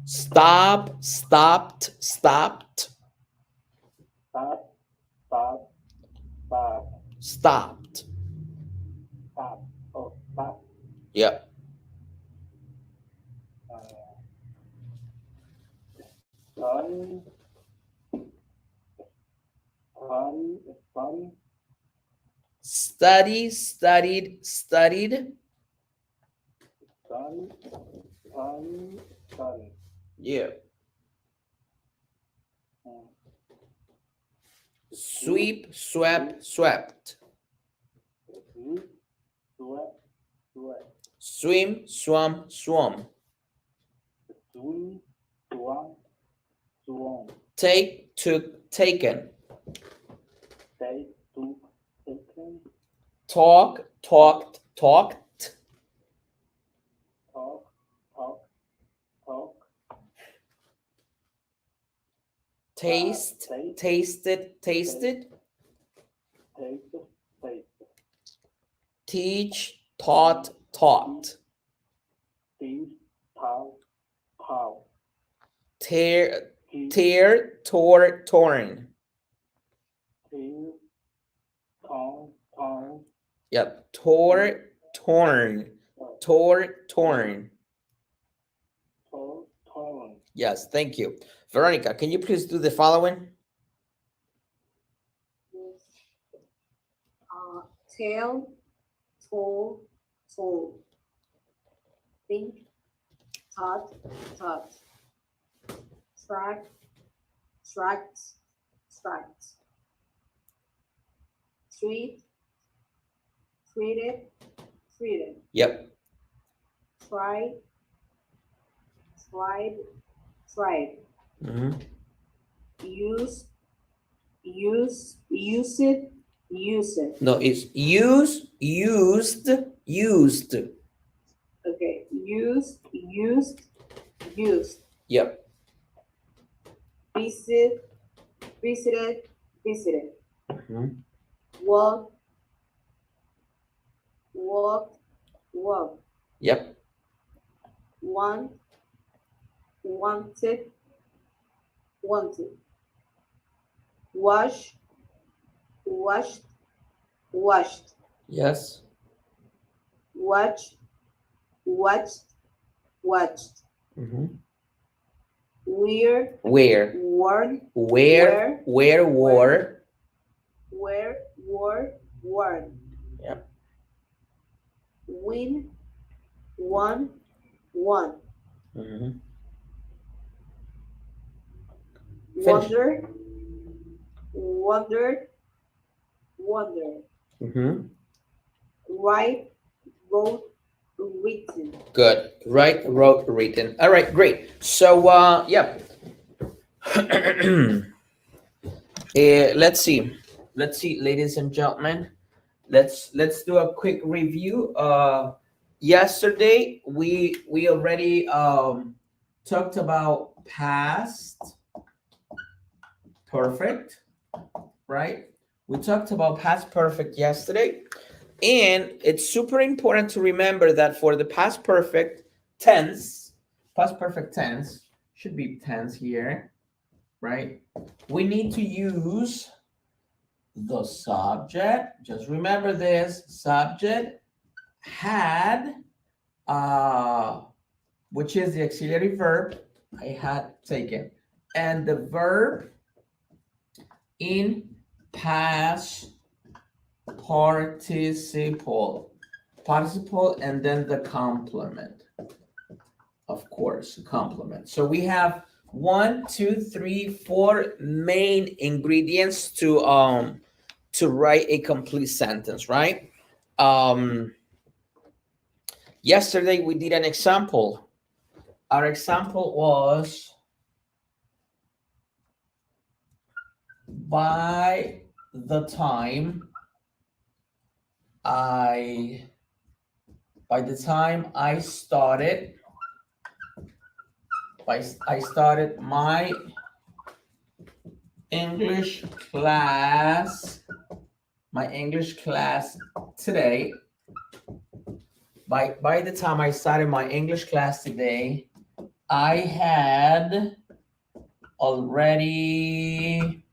Stop, stopped, stopped, stopped. Yep. Study, studied, studied. Yeah. Sweep, swept, swept. Swim, swam, swum. Take, took, taken. Talk, talked, talked. Taste, tasted, tasted. Teach, taught, taught. Tear, tear, tore, torn. Yep. Tore, torn. Tore, torn. Yes, thank you. Veronica, can you please do the following? Tell, told, told. Think, thought, thought. Track, tracked, tracked. Treat, treated, treated. Yep. Try, tried, tried. Use, use it, use it. No, it's use, used, used. Okay, used, used, used. Yep. Visit, visited, visited. Walk, walk, walk. Yep. Want, wanted, wanted. Wash, washed, washed. Yes. Watch, watched, watched. Wear, Where? worn, Where? Where? Wore? wear, wore, worn. Yep. Win, won, won. Wonder, wondered, wondered. Write, wrote, written. Good. Write, wrote, written. All right, great. So, yep. Let's see. Let's see, ladies and gentlemen. Let's do a quick review. Yesterday we already talked about past perfect, right? We talked about past perfect yesterday, and it's super important to remember that for the past perfect tense should be tense here, right? We need to use the subject. Just remember this: subject, had, which is the auxiliary verb, I had taken, and the verb in past participle, and then the complement, of course, complement. So we have 1, 2, 3, 4 main ingredients to write a complete sentence, right? Yesterday we did an example. Our example was by the time I started my English class today, By the time I started my English class today, I had already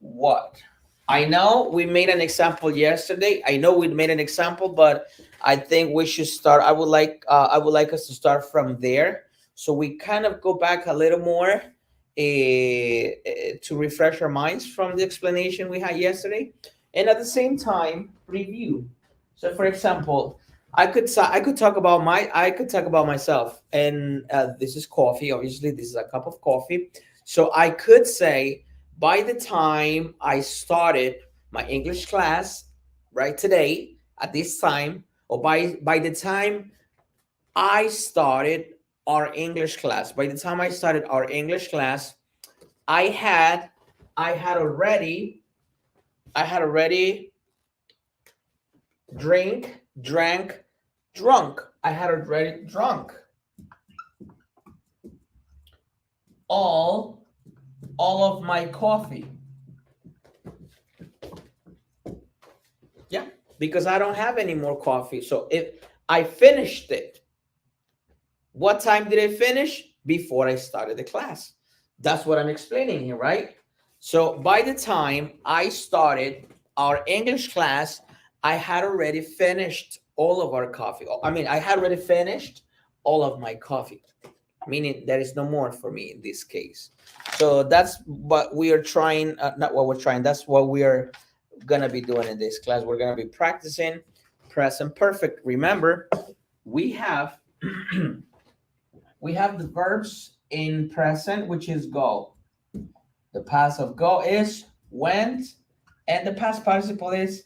what? I know we made an example yesterday. I know we made an example, but I think we should start. I would like us to start from there, so we kind of go back a little more to refresh our minds from the explanation we had yesterday, and at the same time review. So, for example, I could talk about myself, and this is coffee. Obviously, this is a cup of coffee. So I could say by the time I started my English class, right today at this time, or by the time I started our English class, by the time I started our English class, I had I had already I had already drank, drunk. I had already drunk all of my coffee. Yeah, because I don't have any more coffee. So if I finished it, what time did I finish? Before I started the class. That's what I'm explaining here, right? So by the time I started our English class, I had already finished all of our coffee. I mean, I had already finished all of my coffee, meaning there is no more for me in this case. So that's what we are trying, not what we're trying, that's what we are gonna be doing in this class. We're gonna be practicing present perfect. Remember, we have we have the verbs in present, which is go. The past of go is went, and the past participle is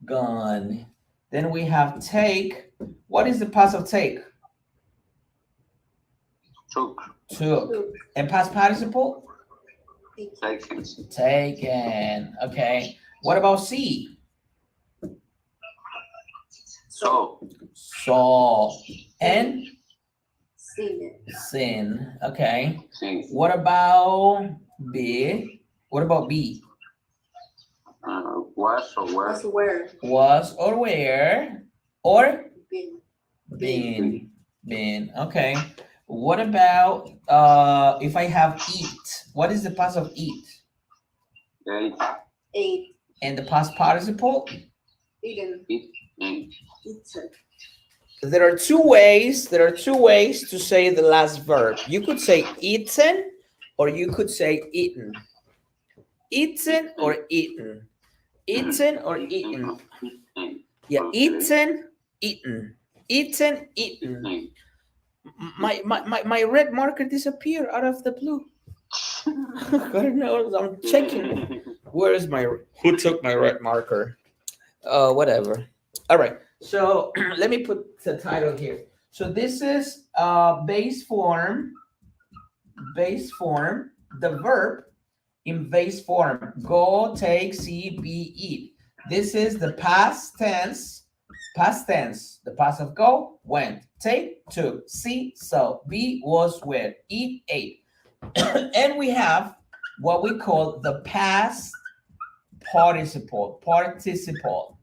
gone. Then we have take. What is the past of take? Took. Took. And past participle? Taken. Taken. Okay. What about see? Saw. Saw. And Seen. sin. Okay. Sing. What about be? What about be? Was or were. Was where. Was or where? Or Been. been. Been. Okay. What about if I have eat? What is the past of eat? Ate. Ate. And the past participle? Eaten. Eat. Ate. Eaten. There are two ways. There are two ways to say the last verb. You could say eaten, or you could say eaten. Eaten or eaten. Eaten or eaten. Yeah, eaten, eaten. Eaten, eaten. My red marker disappeared out of the blue. I don't know. I'm checking. Where is my? Who took my red marker? Whatever. All right. So let me put the title here. So this is base form. Base form. The verb in base form. Go, take, see, be, eat. This is the past tense. Past tense. The past of go, went. Take, took. See, saw. Be, was, were. Eat, ate. And we have what we call the past participle. Participle.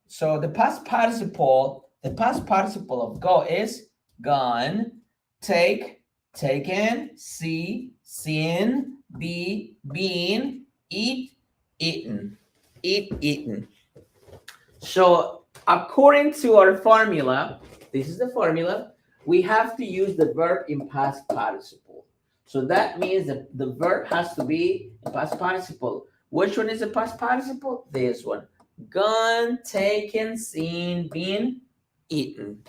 So the past participle of go is gone, take, taken, see, seen, be, been, eat, eaten. Eat, eaten. So according to our formula, this is the formula, we have to use the verb in past participle. So that means that the verb has to be in past participle. Which one is the past participle? This one. Gone, taken, seen, been, eaten.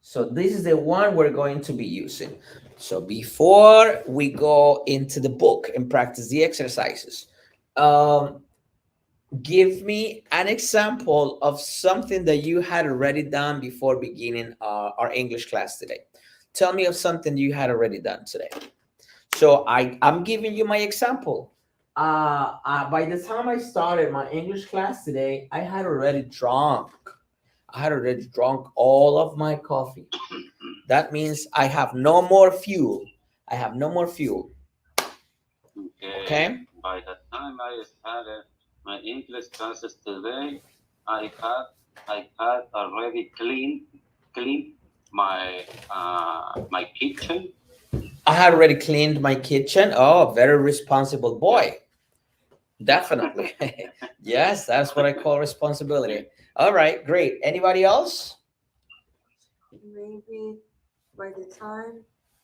So this is the one we're going to be using. So before we go into the book and practice the exercises, give me an example of something that you had already done before beginning our English class today. Tell me of something you had already done today. So I'm giving you my example. By the time I started my English class today, I had already drunk. I had already drunk all of my coffee. That means I have no more fuel. I have no more fuel. Okay? By the time I started my English classes today, I had I had already cleaned my my kitchen. I had already cleaned my kitchen. Oh, very responsible boy. Definitely. Yes, that's what I call responsibility. All right, great. Anybody else? Maybe by the time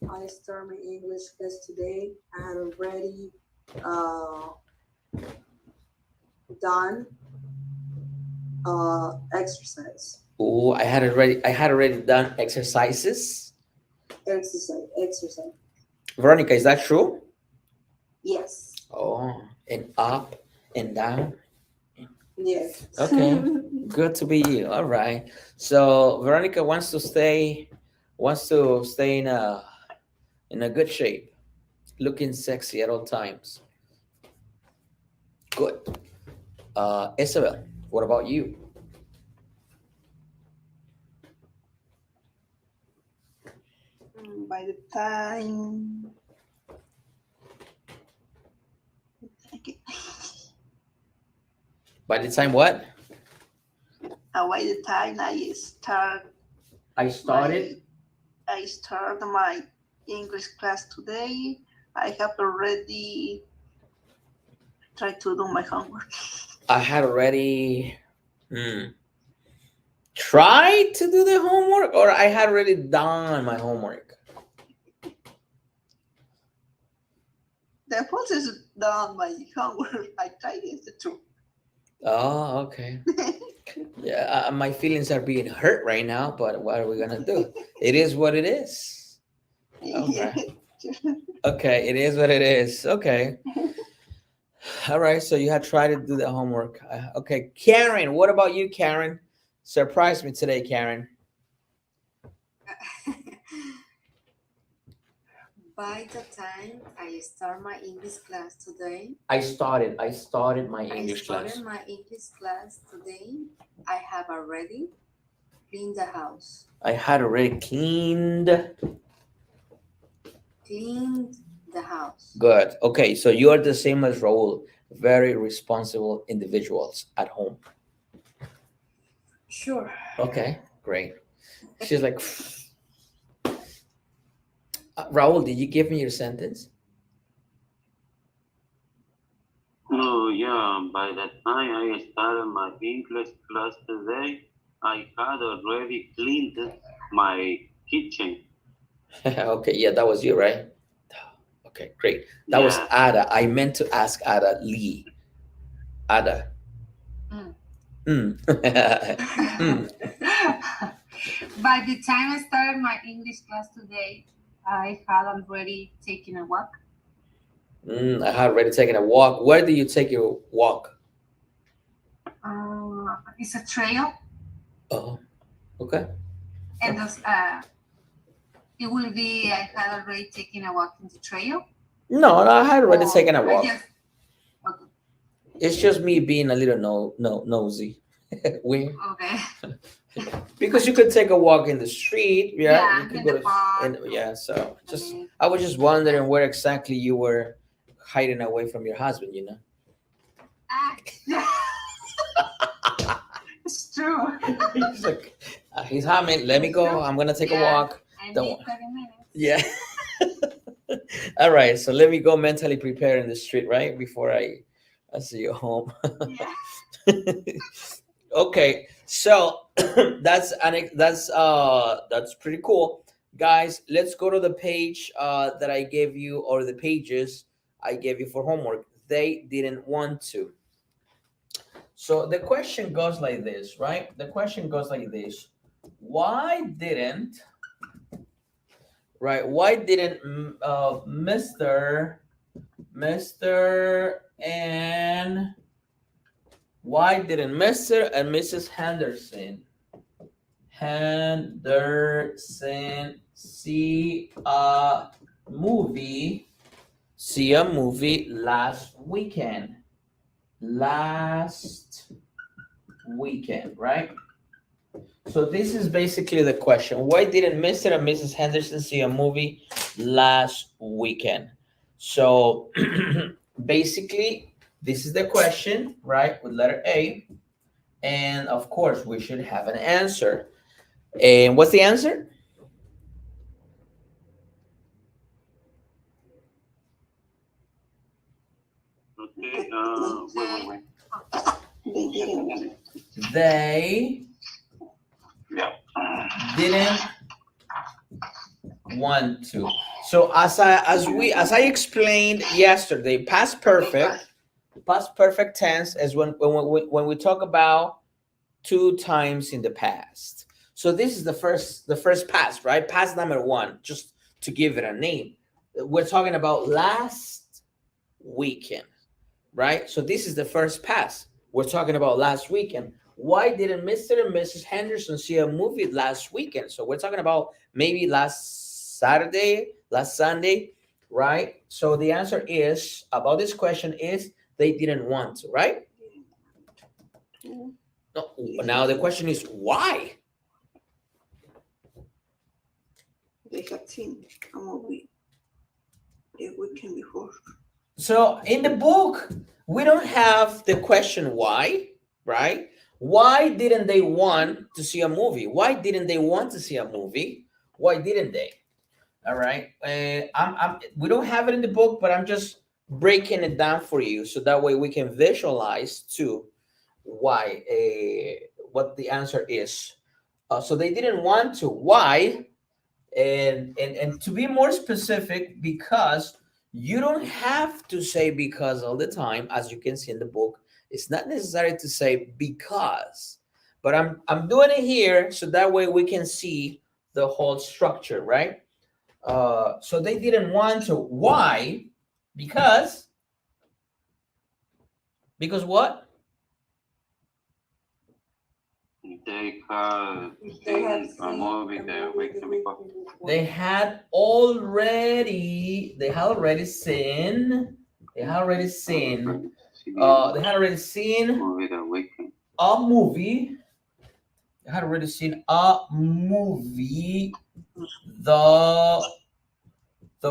I start my English class today, I had already uh, done exercise. Oh, I had already done exercises. Exercise. Veronica, is that true? Yes. Oh, and up and down. Yes. Okay, good to be you. All right. So Veronica wants to stay in a good shape, looking sexy at all times. Good. Isabel, what about you? By the time okay, By the time what? by the time I started. I start my English class today, I have already tried to do my homework. I had already tried to do the homework, or I had already done my homework. The process is done my homework. I tried it too. Oh, okay. Yeah, my feelings are being hurt right now, but what are we gonna do? It is what it is. Okay. Okay, it is what it is. Okay. All right. So you had tried to do the homework. Okay, Karen. What about you, Karen? Surprise me today, Karen. By the time I start my English class today, I started my I English class. started my English class today. I have already cleaned the house. I had already cleaned. Cleaned the house. Good. Okay, so you are the same as Raul. Very responsible individuals at home. Sure. Okay, great. She's like, Raul, did you give me your sentence? No, yeah, by the time I started my English class today, I had already cleaned my kitchen. Okay, yeah, that was you, right? Okay, great. That was Yeah. Ada. I meant to ask Ada Lee. Ada. Mm. Mm. By the time I started my English class today, I had already taken a walk. I had already taken a walk. Where do you take your walk? It's a trail, Oh, okay. and it will be I had already taken a walk in the trail. No, I had already Or taken a I walk. just- okay. It's just me being a little nosy. Weird. Okay. Because you could take a walk in the street, yeah. Yeah, You could in go the to, park. and yeah. So just, Okay. I was just wondering where exactly you were hiding away from your husband. Ah, it's true. He's like, he's humming. Let me go. I'm gonna take a Yeah. walk. I Don't need wa- 30 minutes. Yeah. All right. So let me go mentally prepare in the street, right, before I see you home. Yeah. Okay, so that's pretty cool, guys. Let's go to the page that I gave you, or the pages I gave you for homework. They didn't want to. So the question goes like this, right? The question goes like this: Why didn't, right? Why didn't Mr. and why didn't Mr. and Mrs. Henderson movie see a movie last weekend? Last weekend, right? So this is basically the question. Why didn't Mr. and Mrs. Henderson see a movie last weekend? So basically, this is the question, right? With letter A. And of course, we should have an answer. And what's the answer? Okay. Wait. They didn't. They Yeah. didn't want to. So as I explained yesterday, past perfect tense is when we talk about two times in the past. So this is the first past, right? Past number one, just to give it a name. We're talking about last weekend, right? So this is the first past. We're talking about last weekend. Why didn't Mr. and Mrs. Henderson see a movie last weekend? So we're talking about maybe last Saturday, last Sunday, right? So the answer is about this question is they didn't want to, right? No, now the question is why? They had seen a movie the weekend before. So in the book, we don't have the question why, right? Why didn't they want to see a movie? Why didn't they want to see a movie? Why didn't they? All right. We don't have it in the book, but I'm just breaking it down for you so that way we can visualize too why, what the answer is. So they didn't want to. Why? And to be more specific, because you don't have to say because all the time, as you can see in the book. It's not necessary to say because, but I'm doing it here so that way we can see the whole structure, right? So they didn't want to. Why? Because what? They had seen a movie the weekend before. They had already seen. They had already seen. They had already seen Movie the weekend. a movie. They had already seen a movie the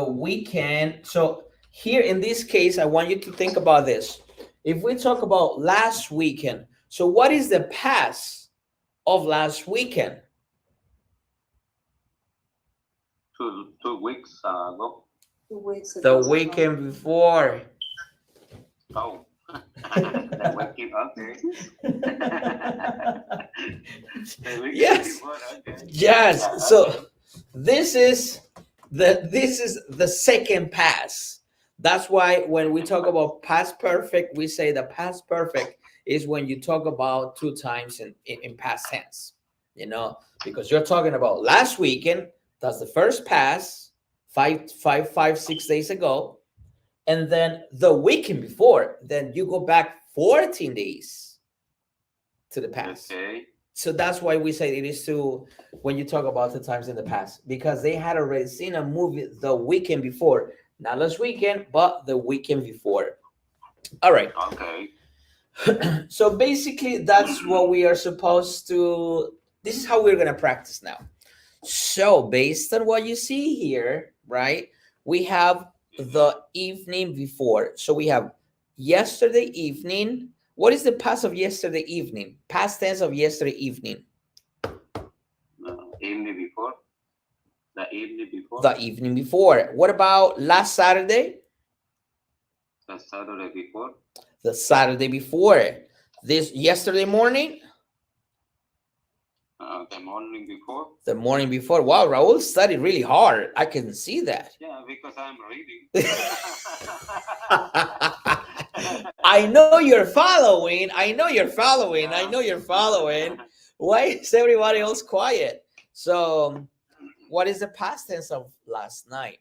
weekend. So here in this case, I want you to think about this. If we talk about last weekend, so what is the past of last weekend? 2 weeks ago. 2 weeks The ago. weekend before. Oh. The weekend, okay. The weekend Yes. before, okay. Yes. Yeah, So okay. this is the second pass. That's why when we talk about past perfect, we say the past perfect is when you talk about two times in past tense, because you're talking about last weekend. That's the first pass, 6 days ago. And then the weekend before, then you go back 14 days to the past. Okay. So that's why we say it is to when you talk about the times in the past, because they had already seen a movie the weekend before, not last weekend, but the weekend before. All right. Okay. So basically, that's what we are supposed to. This is how we're going to practice now. So based on what you see here, right, we have the evening before. So we have yesterday evening. What is the past of yesterday evening? Past tense of yesterday evening. Evening before. The evening before. The evening before. What about last Saturday? The Saturday before. The Saturday before. This yesterday morning? The morning before. The morning before. Wow, Raul studied really hard. I can see that. Yeah, because I'm reading. I know you're following. I know you're following. Why is everybody else quiet? So, what is the past tense of last night?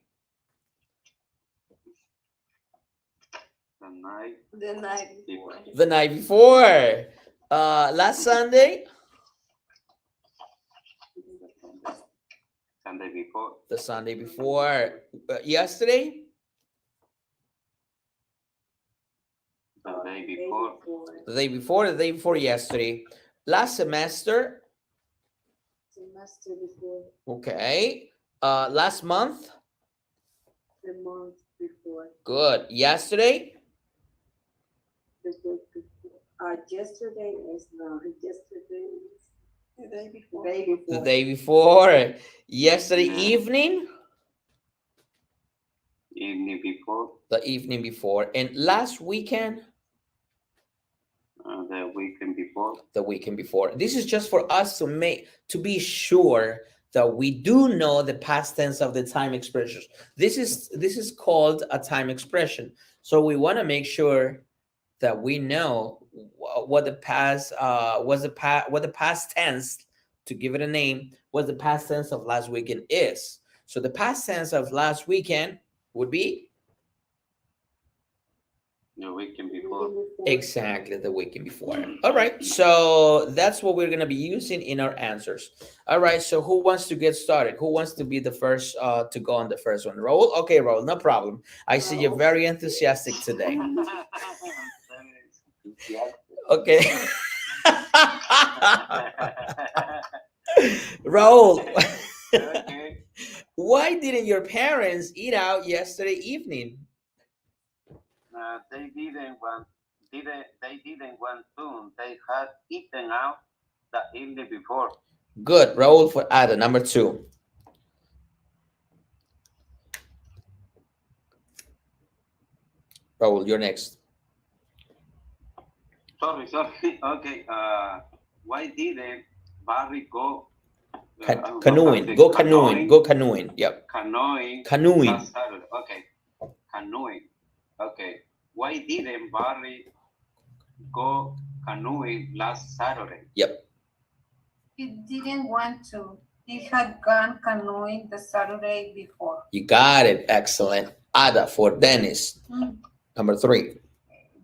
The night. The night before. The night before. Last Sunday? Sunday before. The Sunday before. Yesterday? The day before. The day before. The day before yesterday. Last semester? Semester before. Okay. Last month? The month before. Good. Yesterday? The week before. Yesterday is not yesterday. The day The before. day The before. day before. Yesterday Yeah. evening. Evening before, The evening before. And last weekend. the weekend before. The weekend before. This is just for us to be sure that we do know the past tense of the time expressions. This is called a time expression. So we want to make sure that we know what the past what the past tense, to give it a name, what the past tense of last weekend is. So the past tense of last weekend would be The weekend before. exactly the weekend before. All right, so that's what we're going to be using in our answers. All right, so who wants to get started? Who wants to be the first to go on the first one? Raul? Okay, Raul, no problem. I see you're very enthusiastic today. Okay. Raul, Okay. why didn't your parents eat out yesterday evening? They didn't want. They didn't want to. They had eaten out the evening before. Good, Raul for Ada, number 2. Raul, you're next. Sorry. Okay. Why didn't Barry go? Canoeing. Go canoeing. Go canoeing. Yep. Canoeing. Canoeing. Last Saturday. Okay. Canoeing. Okay. Why didn't Barry go canoeing last Saturday? Yep. He didn't want to. He had gone canoeing the Saturday before. You got it. Excellent. Ada for Dennis. Number 3.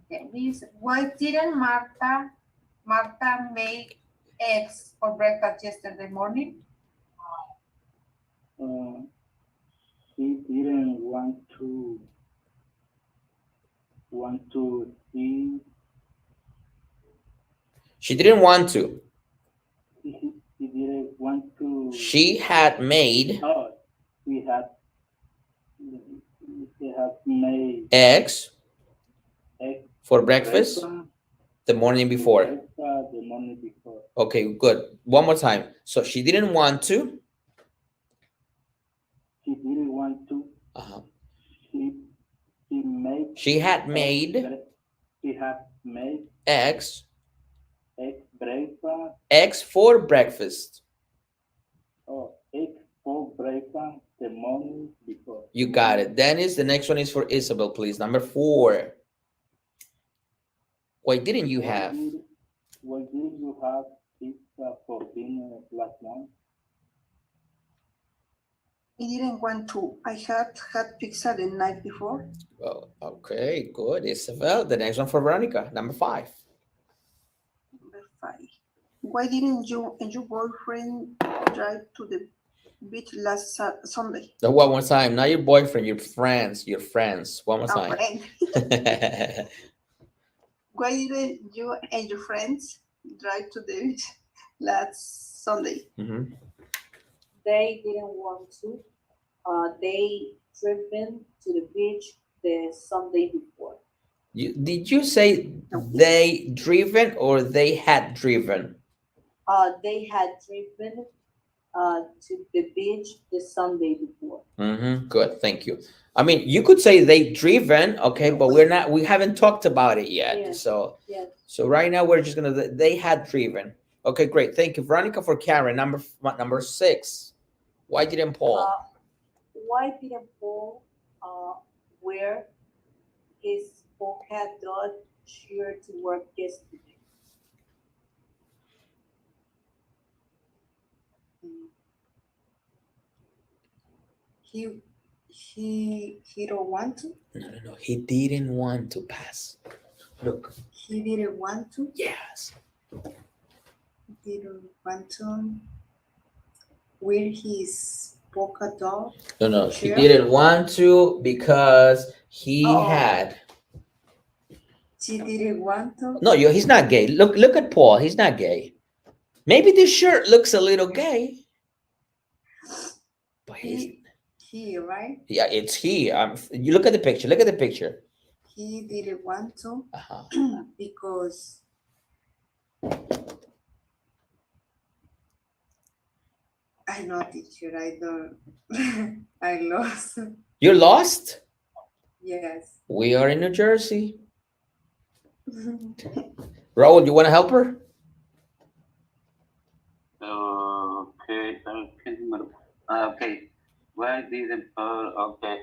Dennis, why didn't Martha make eggs for breakfast yesterday morning? He didn't want to see. She didn't want to. He didn't want to. She had made Oh, he had made eggs egg for breakfast the morning before. the morning before. Okay, good. One more time. So she didn't want to. She didn't want to. Uh-huh. She made. She had made She had made eggs breakfast. eggs for breakfast. Oh, egg for breakfast the morning before. You got it. Dennis, the next one is for Isabel, please. Number 4. Why didn't you have? Why didn't you have pizza for dinner last night? He didn't want to. I had pizza the night before. Well, okay, good. Isabel, the next one for Veronica. Number 5. Number 5. Why didn't you and your boyfriend drive to the beach last Sunday? One more time. Not your boyfriend, your friends. Your friends. One more time. Friend. Why didn't you and your friends drive to the beach last Sunday? Mhm. They didn't want to. They driven to the beach the Sunday before. Did you say they driven or they had driven? They had driven to the beach the Sunday before. Good, thank you. I mean, you could say they driven, okay, but we haven't talked about it yet. Yes. So Yes. so right now we're just gonna they had driven. Okay, great. Thank you, Veronica. For Karen, number 6. Why didn't Paul? Why didn't Paul wear his polka dot shirt to work yesterday? He don't want to. No. He didn't want to pass. Look. He didn't want to. Yes. Didn't want to wear his polka dot. No. He shirt. didn't want to because he had. She didn't want to. No, he's not gay. Look at Paul. He's not gay. Maybe this shirt looks a little gay. But He, right? yeah, it's he. You look at the picture. Look at the picture. He didn't want to Uh-huh. because I know, teacher. I don't. I lost. You're lost? Yes. We are in New Jersey. Raul, you want to help her? Okay, okay. Why didn't okay,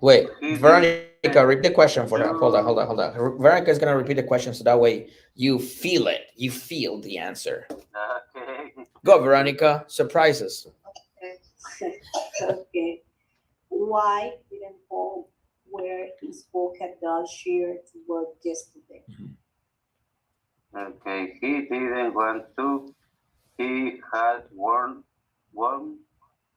Wait, he Veronica, repeat the question for her. you- Hold on. Veronica is going to repeat the question so that way you feel it. You feel the answer. okay. Go, Veronica. Surprise us. Okay. Why didn't Paul wear his polka dot shirt to work yesterday? Okay, he didn't want to. He had worn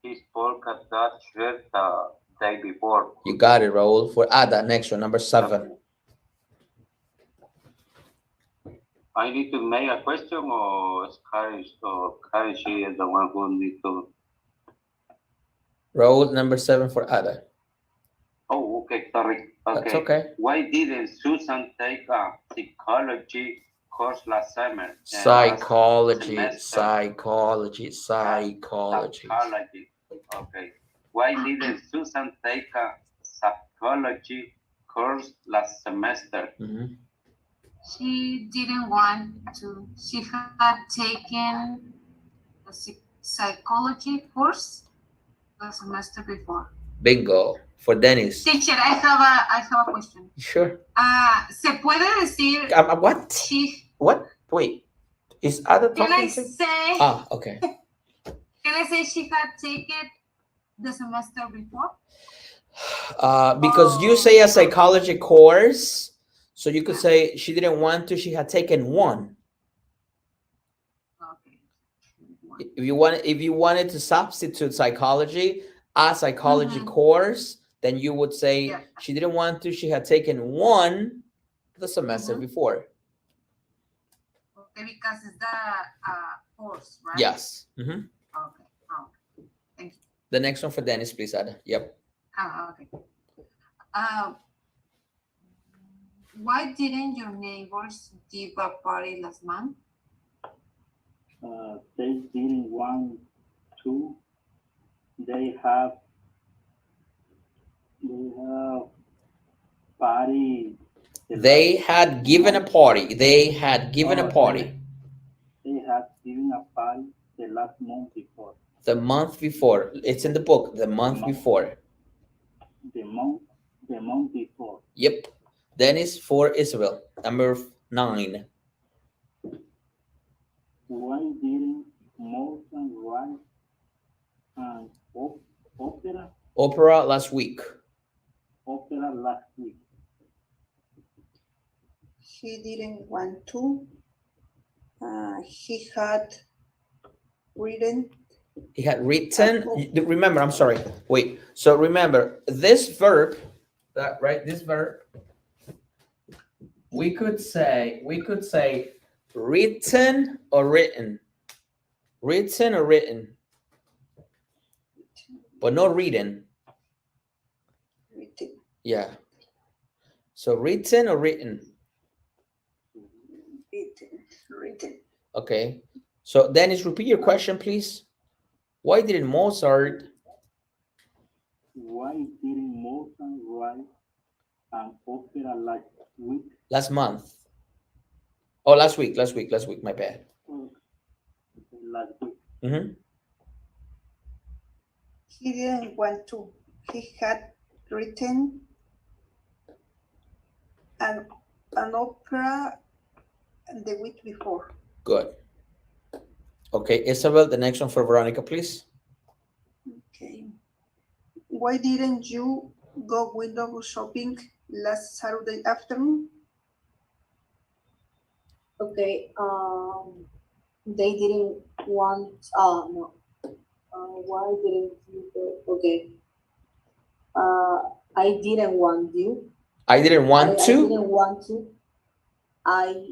his polka dot shirt the day before. You got it, Raul. For Ada, next one, number 7. I need to make a question, or Karen, she is the one who needs to. Raul, number 7 for Ada. Oh, okay, sorry. Okay. That's okay. Why didn't Susan take a psychology course last summer? Psychology. Psychology. Okay. Why didn't Susan take a psychology course last semester? Mhm. She didn't want to. She had taken a psychology course the semester before. Bingo. For Dennis. Teacher, I have a question. Sure. ¿Se puede decir What? she? What? Wait. Is Ada Can I talking to? say? Okay. Can I say she had taken the semester before? Because you say a psychology course, so you could say she didn't want to, she had taken one. Okay. If you wanted to substitute psychology, a psychology course, then you would say Yeah. she didn't want to, she had taken one the semester before. Okay, because it's the course, right? Yes. Okay. Okay. Thank you. The next one for Dennis, please, Ada. Yep. Okay. Why didn't your neighbors give a party last month? They didn't want to. They have party. They had given a party. They had given a party They had given a party the last month before. the month before. It's in the book. The month before. The month before. Yep. Dennis for Isabel. Number 9. Why didn't Morton write an Opera last week. opera last week? He didn't want to. He had written. He had written. Remember, I'm sorry. Wait. So remember this verb, this verb. We could say written or written. Written or written. But not reading. Written. Yeah. So written or written. Written. Okay. So Dennis, repeat your question, please. Why didn't Mozart? Why didn't Morton write an opera last week? Last month. Oh, last week. My bad. Last week. Mm-hmm. He didn't want to. He had written an opera the week before. Good. Okay, Isabel, the next one for Veronica, please. Okay. Why didn't you go window shopping last Saturday afternoon? Okay. They didn't want. No. Why didn't you go? Okay. I didn't want you. I didn't want I to. didn't want to. I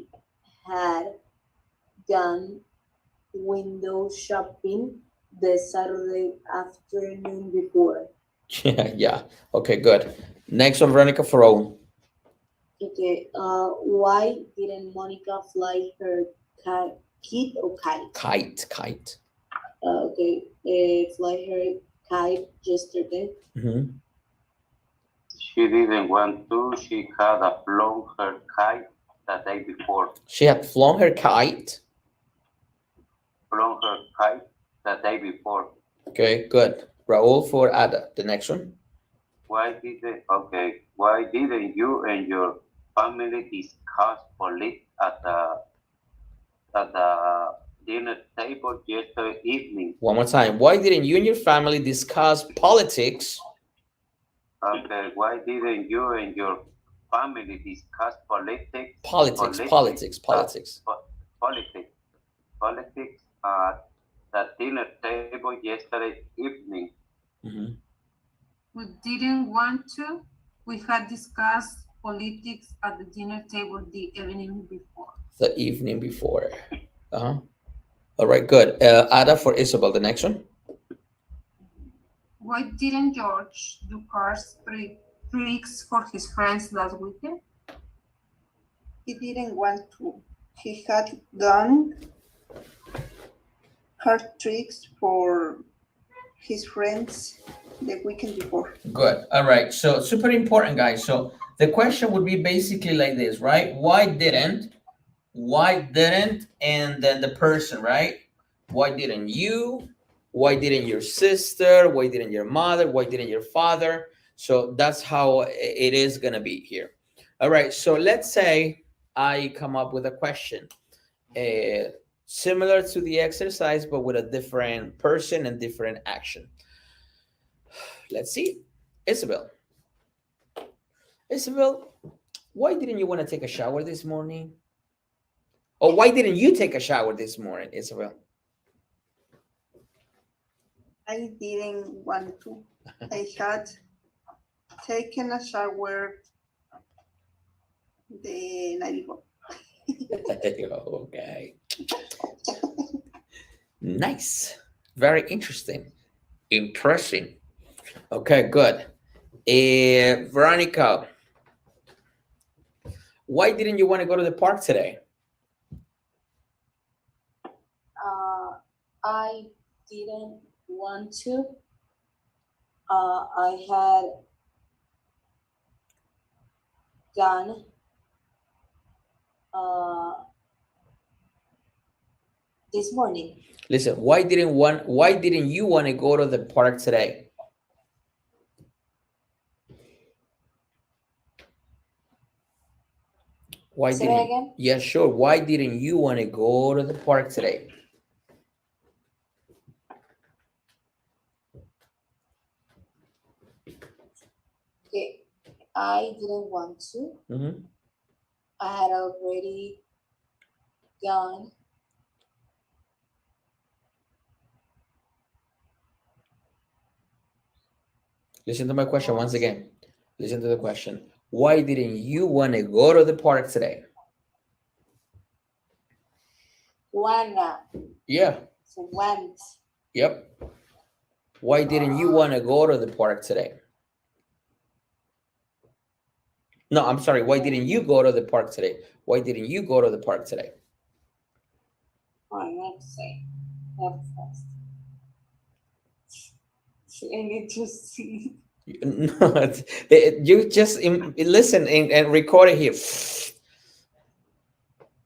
had done window shopping the Saturday afternoon before. Yeah. Okay, good. Next one, Veronica, for Raul. Okay. Why didn't Monica fly her kite or kite? Kite. Okay. Fly her kite yesterday. Mhm. She didn't want to. She had flown her kite the day before. She had flown her kite. Flown her kite the day before. Okay, good. Raul for Ada. The next one. Why didn't you and your family discuss politics at the dinner table yesterday evening? One more time. Why didn't you and your family discuss politics? Okay, why didn't you and your family discuss politics? Politics At the dinner table yesterday evening. Mhm. We didn't want to. We had discussed politics at the dinner table the evening before. The evening before. Uh-huh. All right, good. Ada for Isabel. The next one. Why didn't George do cars tricks for his friends last weekend? He didn't want to. He had done hard tricks for his friends the weekend before. Good. All right. So super important, guys. So the question would be basically like this, right? Why didn't, and then the person, right? Why didn't you? Why didn't your sister? Why didn't your mother? Why didn't your father? So that's how it is going to be here. All right. So let's say I come up with a question similar to the exercise, but with a different person and different action. Let's see. Isabel. Isabel, why didn't you want to take a shower this morning? Or why didn't you take a shower this morning, Isabel? I didn't want to. I had taken a shower the night before. Okay. Nice. Very interesting. Impressing. Okay, good. Veronica, why didn't you want to go to the park today? I didn't want to. I had gone this morning. Listen, why didn't you want to go to the park today? Why Say didn't? it again? Yeah, sure. Why didn't you want to go to the park today? Okay. I didn't want to. Mm-hmm. I had already gone. Listen to my question once again. Listen to the question. Why didn't you want to go to the park today? Wanna. Yeah. So went. Yep. Why didn't you want to go to the park today? No, I'm sorry. Why didn't you go to the park today? Why didn't you go to the park today? I have to say. Have fast. I need to see. No, you just listen and record it here.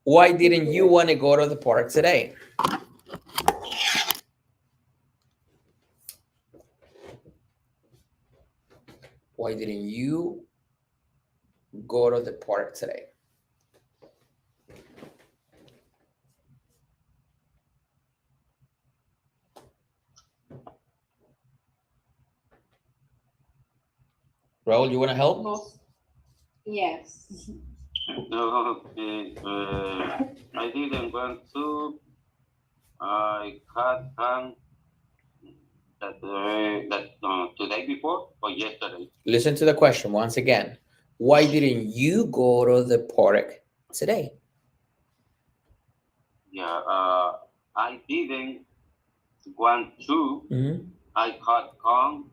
Why didn't you want to go to the park today? Why didn't you go to the park today? Raul, you want to help? Yes. Okay, I didn't want to. I had done that today before or yesterday. Listen to the question once again. Why didn't you go to the park today? Yeah, I didn't want to. Mm-hmm. I had gone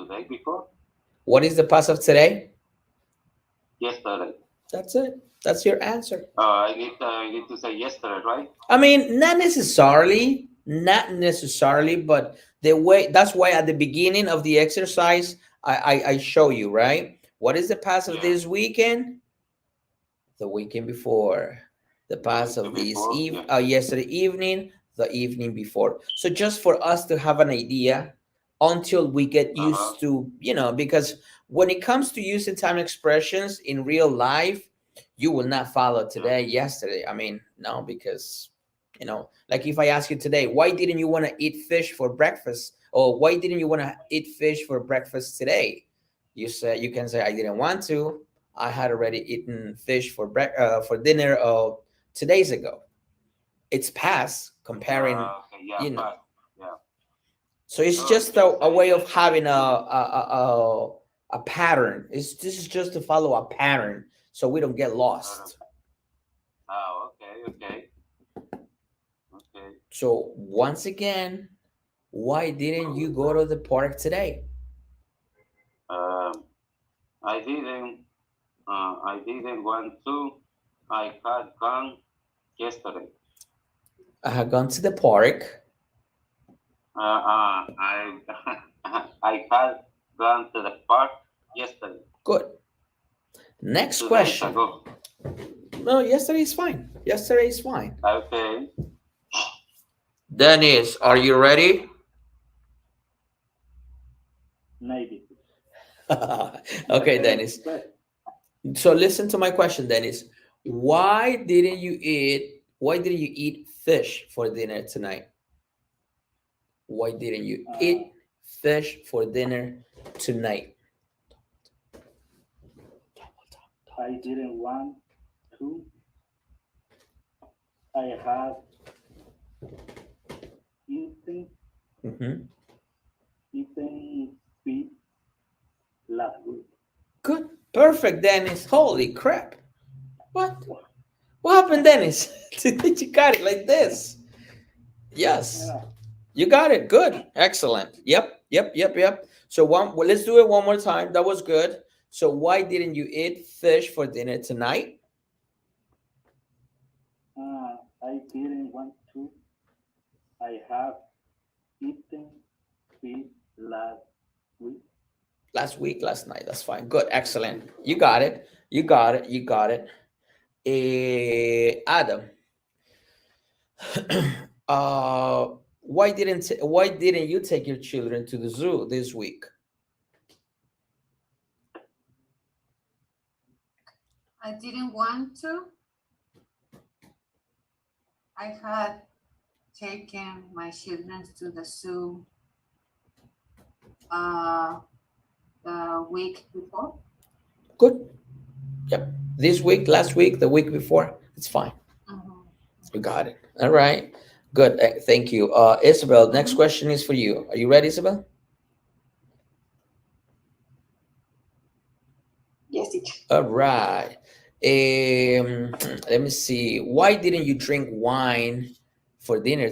the day before. What is the past of today? Yesterday. That's it. That's your answer. I need to say yesterday, right? I mean, not necessarily, but the way, that's why at the beginning of the exercise, I show you, right? What is the past of Yeah. this weekend? The weekend before. The past of weekend this before, yeah. yesterday evening, the evening before. So just for us to have an idea until we get used to, because when it comes to using time expressions in real life, you will not follow today, yesterday. I mean, no, because, like if I ask you today, why didn't you want to eat fish for breakfast? Or why didn't you want to eat fish for breakfast today? You can say, I didn't want to. I had already eaten fish for dinner 2 days ago. It's past comparing, Okay, yeah, you know. past, yeah. So it's Oh, just yes, a way of yes. having a pattern. This is just to follow a pattern so we don't get lost. Oh, okay. So once again, why didn't you go to the park today? I didn't want to. I had gone yesterday. I had gone to the park. I I had gone to the park yesterday. Good. Next 2 days question. ago. No, yesterday is fine. Yesterday is fine. Okay. Dennis, are you ready? Maybe. Okay, Dennis. So listen to my question, Dennis. Why didn't you eat fish for dinner tonight? Why didn't you eat fish for dinner tonight? I didn't want to. I had eaten fish last week. Good. Perfect, Dennis. Holy crap. What happened, Dennis? You got it like this. Yes. Yeah. You got it. Good. Excellent. Yep. So let's do it one more time. That was good. So why didn't you eat fish for dinner tonight? I didn't want to. I have eaten fish last week. Last night. That's fine. Good. Excellent. You got it. Adam. Why didn't you take your children to the zoo this week? I didn't want to. I had taken my children to the zoo the week before. Good. Yep. This week, last week, the week before. It's fine. You got it. All right. Good. Thank you. Isabel, next question is for you. Are you ready, Isabel? Yes, teacher. All right. Let me see. Why didn't you drink wine for dinner?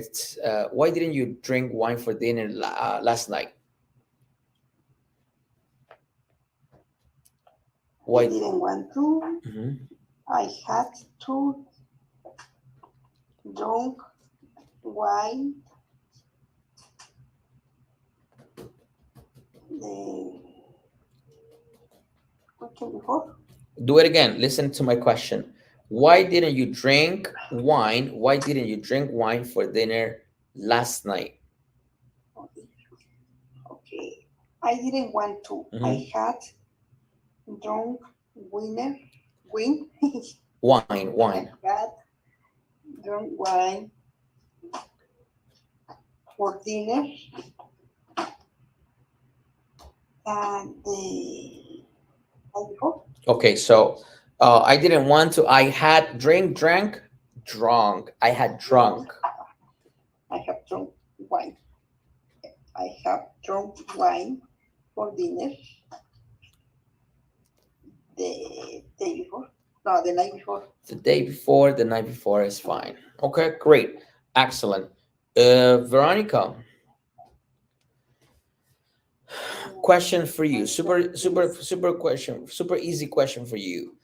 Why didn't you drink wine for dinner last night? Why? I didn't want to. I had to drink wine the weekend before. Do it again. Listen to my question. Why didn't you drink wine? Why didn't you drink wine for dinner last night? Okay. I didn't want to. I had drunk wine. Wine. I had drunk wine for dinner. And the night before. Okay, so I didn't want to. I had drunk. I had drunk. I have drunk wine. I have drunk wine for dinner the day before. No, the night before. The day before, the night before is fine. Okay, great. Excellent. Veronica. Question for you. Super question. Super easy question for you.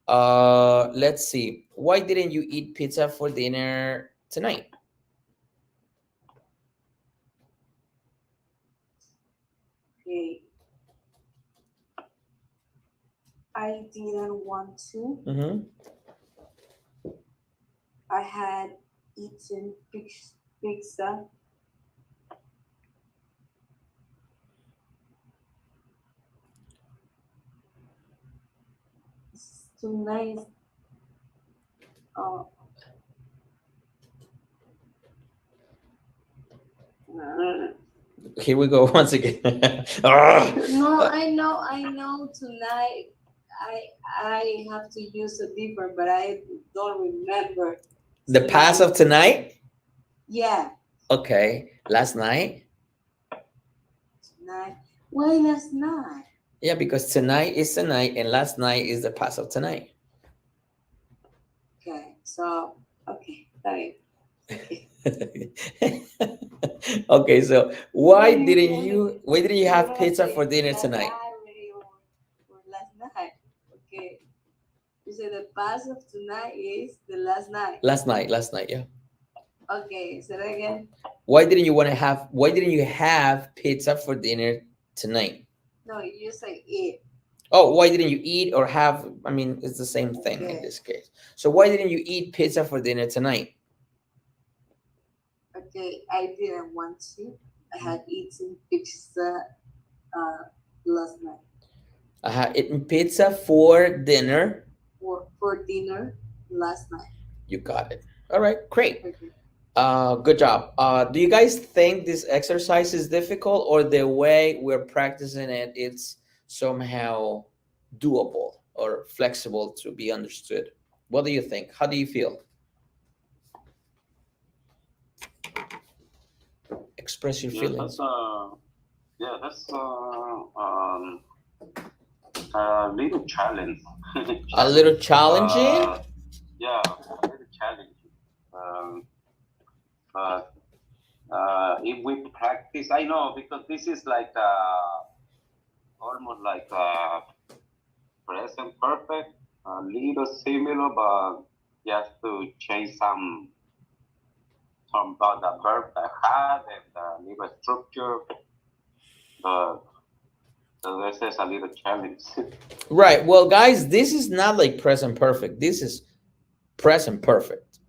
Let's see. Why didn't you eat pizza for dinner tonight? Okay. I didn't want to. Mm-hmm. I had eaten pizza. It's too nice. Oh. Here we go once again. Ah! No, I know. Tonight, I have to use a different, but I don't remember. The past of tonight? Yeah, Okay. Last night? tonight. Why last night? Yeah, because tonight is tonight and last night is the past of tonight. Okay, so okay, sorry. Okay, so why didn't you have pizza for dinner tonight? Or last night. Okay, you say the past of tonight is the last night. Last night, yeah. Okay, say that again. Why didn't you have pizza for dinner tonight? No, you say it. Oh, why didn't you eat or have? I mean, it's the same thing in Okay. this case. So why didn't you eat pizza for dinner tonight? Okay, I didn't want to. I had eaten pizza last night. I had eaten pizza for dinner. For dinner last night. You got it. All right, great. Okay. Good job. Do you guys think this exercise is difficult or the way we're practicing it, it's somehow doable or flexible to be understood? What do you think? How do you feel? Express your feelings. That's a little challenge. A little challenging? Yeah, a little challenging. But if we practice, I know because this is like almost like present perfect, a little similar, but just to change some about the verb I had and the little structure. But so this is a little challenge. Right. Well, guys, this is not like present perfect. This is present perfect.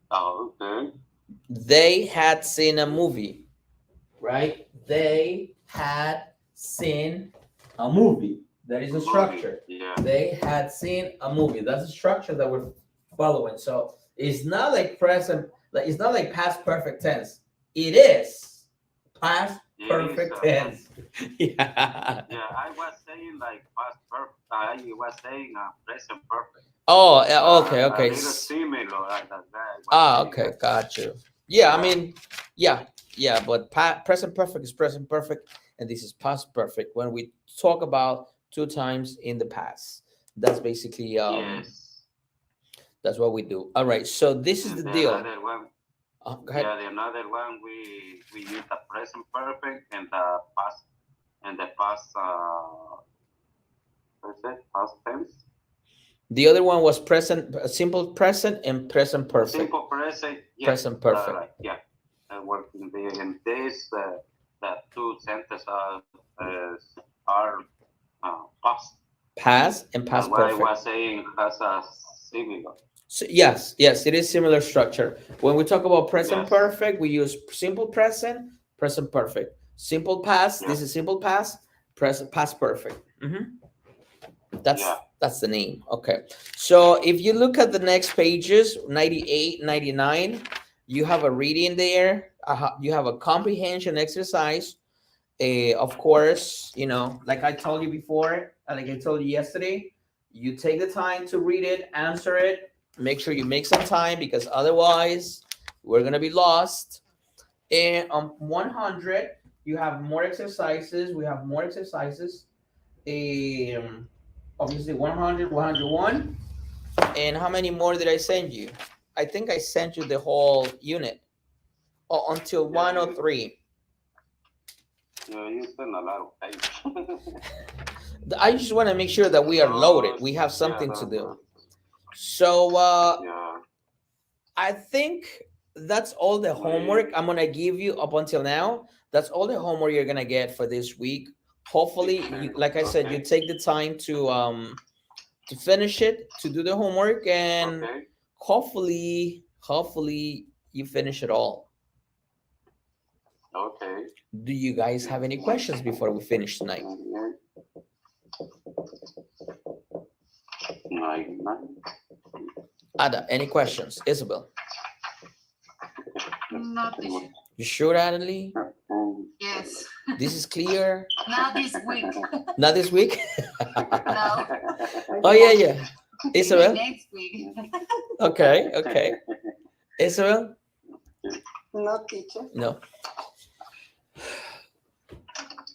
Oh, okay. They had seen a movie, right? They had seen a movie. That is a structure. Yeah. They had seen a movie. That's a structure that we're following. So it's not like present, like it's not like past perfect tense. It is past perfect tense. Yeah. Yeah, I was saying like past perfect. I was saying present perfect. Oh, okay, okay. A little similar like that. Okay, got you. Yeah, I mean, yeah, but present perfect is present perfect, and this is past perfect. When we talk about 2 times in the past, that's basically yes. That's what we do. All right, so this is the deal. Another one, Go ahead. yeah, the another one we use the present perfect and the past what's it? Past tense. The other one was present, simple present, and present perfect. Simple present. Yes, present perfect. right, yeah. Working there in this, the 2 sentences are past. Past and past what perfect. I was saying has a similar. So, yes, it is similar structure. When we talk about present Yes. perfect, we use simple present, present perfect. Simple past, Yeah. this is simple past, present past perfect. That's the name. Okay. So if you look at the next pages, 98, 99, you have a reading there. You have a comprehension exercise. Of course, you know, like I told you before, like I told you yesterday, you take the time to read it, answer it, make sure you make some time because otherwise we're gonna be lost. And on 100, you have more exercises. We have more exercises. Obviously 100, 101. And how many more did I send you? I think I sent you the whole unit. Oh, until 103. You spend a lot of time. I just want to make sure that we are loaded. We have something to do. So yeah. I think that's all the homework I'm gonna give you up until now. That's all the homework you're gonna get for this week. Hopefully, you, like I said, you take the time to finish it, to do the homework, and Okay. hopefully you finish it all. Okay. Do you guys have any questions before we finish tonight? Nine. Ada, any questions? Isabel, Not this, you sure, Adelie? yes, This is clear. not this week. Not this week. No, Oh yeah. Isabel. next week. Okay. Isabel. No, teacher. No.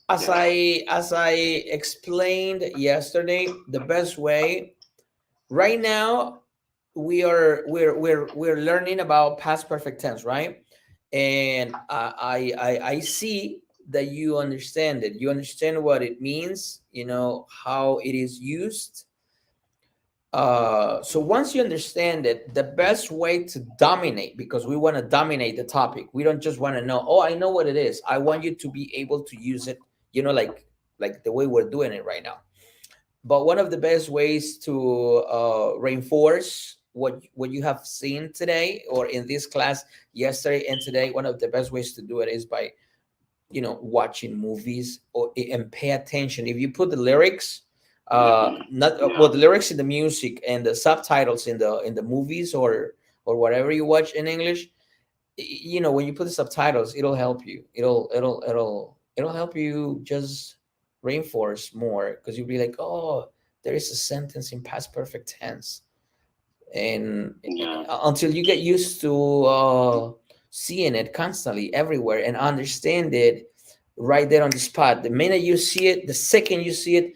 As I explained yesterday, the best way right now we're learning about past perfect tense, right? And I see that you understand it. You understand what it means, you know, how it is used. So once you understand it, the best way to dominate, because we want to dominate the topic, we don't just want to know, oh, I know what it is. I want you to be able to use it, you know, like the way we're doing it right now. But one of the best ways to reinforce what you have seen today or in this class yesterday and today, one of the best ways to do it is by, you know, watching movies and pay attention. If you put the lyrics, not well, the lyrics in the music and the subtitles in the movies or whatever you watch in English, you know, when you put the subtitles, it'll help you. It'll help you just reinforce more, because you'll be like, oh, there is a sentence in past perfect tense, and until you get used to seeing it constantly everywhere and understand it right there on the spot. The minute you see it, the second you see it,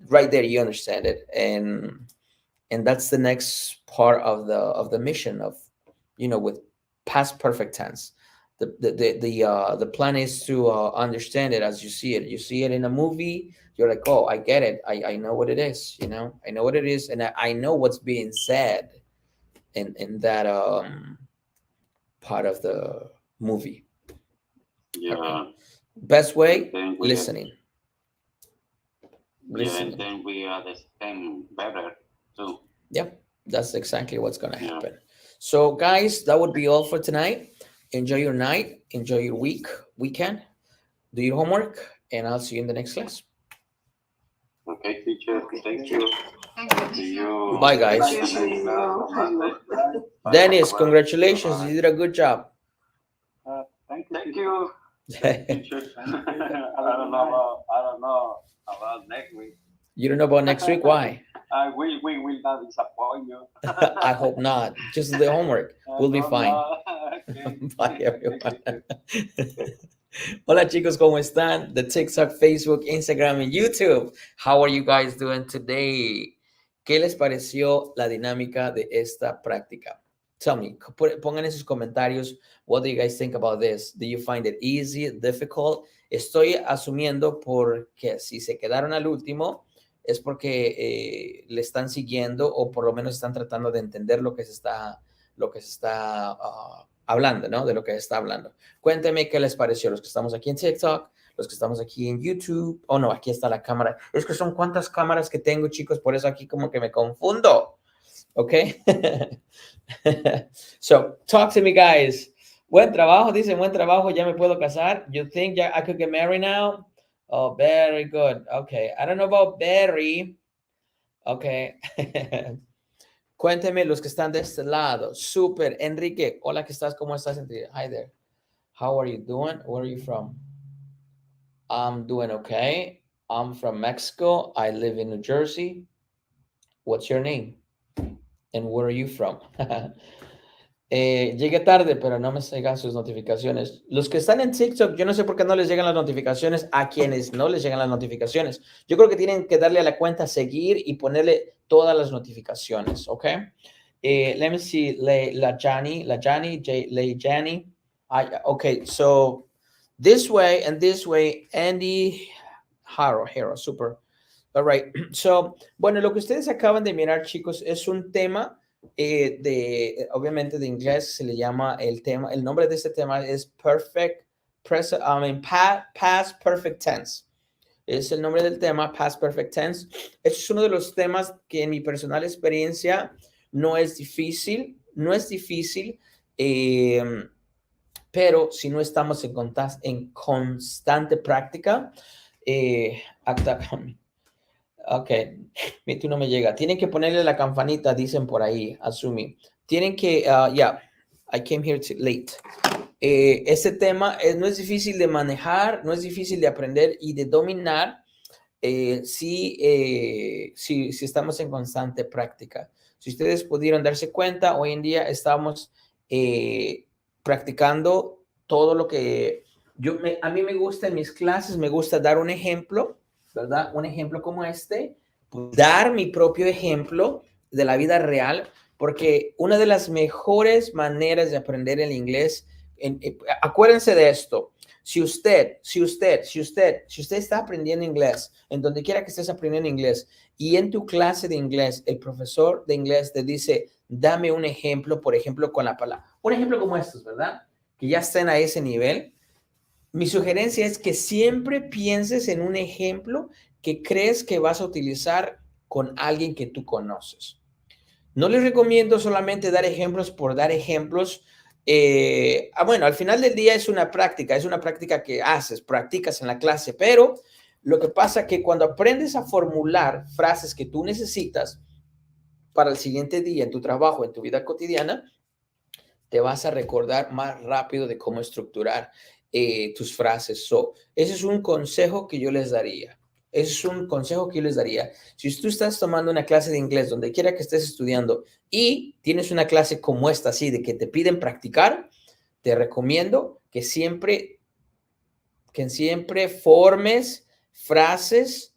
right there you understand it, and that's the next part of the mission of, you know, with past perfect tense. The plan is to understand it as you see it. You see it in a movie, you're like, oh, I get it. I know what it is. You know, I know what it is, and I know what's being said in that part of the movie. Yeah. Okay. Best way, Then we listening. Yeah, and then we understand better too. Yep, that's exactly what's going to happen. So, guys, that would be all for tonight. Enjoy your night, enjoy your weekend, do your homework, and I'll see you in the next class. Okay, teacher. Thank you. Thank See you. you. Bye, guys. Dennis, congratulations. You did a good job. Thank you. Thank you. Teacher. I don't know about next week. You don't know about next week? Why? We will not disappoint you. I hope not. Just the homework. We'll be fine. Okay. Bye, everyone. Hola, chicos, ¿cómo están? The TikTok, Facebook, Instagram, and YouTube. How are you guys doing today? ¿Qué les pareció la dinámica de esta práctica? Tell me, pongan en sus comentarios, what do you guys think about this? Do you find it easy, difficult? Estoy asumiendo porque si se quedaron al último es porque le están siguiendo o por lo menos están tratando de entender lo que se está hablando, ¿no? De lo que se está hablando. Cuéntenme qué les pareció, los que estamos aquí en TikTok, los que estamos aquí en YouTube. Oh, no, aquí está la cámara. Es que son cuántas cámaras que tengo, chicos, por eso aquí como que me confundo. Okay. So, talk to me, guys. Buen trabajo, dicen, buen trabajo, ya me puedo casar. You think I could get married now? Oh, very good. Okay. I don't know about very. Okay. Cuénteme los que están de este lado. Super. Enrique, hola, ¿qué estás? ¿Cómo estás, Enrique? Hi there. How are you doing? Where are you from? I'm doing okay. I'm from Mexico. I live in New Jersey. What's your name? And where are you from? Llegué tarde, pero no me llegan sus notificaciones. Los que están en TikTok, yo no sé por qué no les llegan las notificaciones a quienes no les llegan las notificaciones. Yo creo que tienen que darle a la cuenta seguir y ponerle todas las notificaciones, ¿ok? Let me see, la Jani. Okay, so This way and this way, Andy, Haro, super. All right. So, bueno, lo que ustedes acaban de mirar, chicos, es un tema obviamente de inglés, se le llama el tema, el nombre de este tema es past perfect tense. Es el nombre del tema, past perfect tense. Este es uno de los temas que en mi personal experiencia no es difícil, pero si no estamos en constante práctica, ok, mi tú no me llega. Tienen que ponerle la campanita, dicen por ahí, Asumi. Tienen que, I came here late. Este tema no es difícil de manejar, no es difícil de aprender y de dominar si estamos en constante práctica. Si ustedes pudieron darse cuenta, hoy en día estamos practicando todo lo que a mí me gusta en mis clases, me gusta dar un ejemplo, ¿verdad? Un ejemplo como este, dar mi propio ejemplo de la vida real, porque una de las mejores maneras de aprender el inglés, acuérdense de esto, si usted está aprendiendo inglés, en donde quiera que estés aprendiendo inglés, y en tu clase de inglés, el profesor de inglés te dice, dame un ejemplo, por ejemplo, con la palabra, un ejemplo como estos, ¿verdad? Que ya estén a ese nivel. Mi sugerencia es que siempre pienses en un ejemplo que crees que vas a utilizar con alguien que tú conoces. No les recomiendo solamente dar ejemplos por dar ejemplos. Bueno, al final del día es una práctica que practicas en la clase, pero lo que pasa es que cuando aprendes a formular frases que tú necesitas para el siguiente día en tu trabajo, en tu vida cotidiana, te vas a recordar más rápido de cómo estructurar tus frases. Ese es un consejo que yo les daría. Si tú estás tomando una clase de inglés, donde quiera que estés estudiando, y tienes una clase como esta, así, de que te piden practicar, te recomiendo que siempre formes frases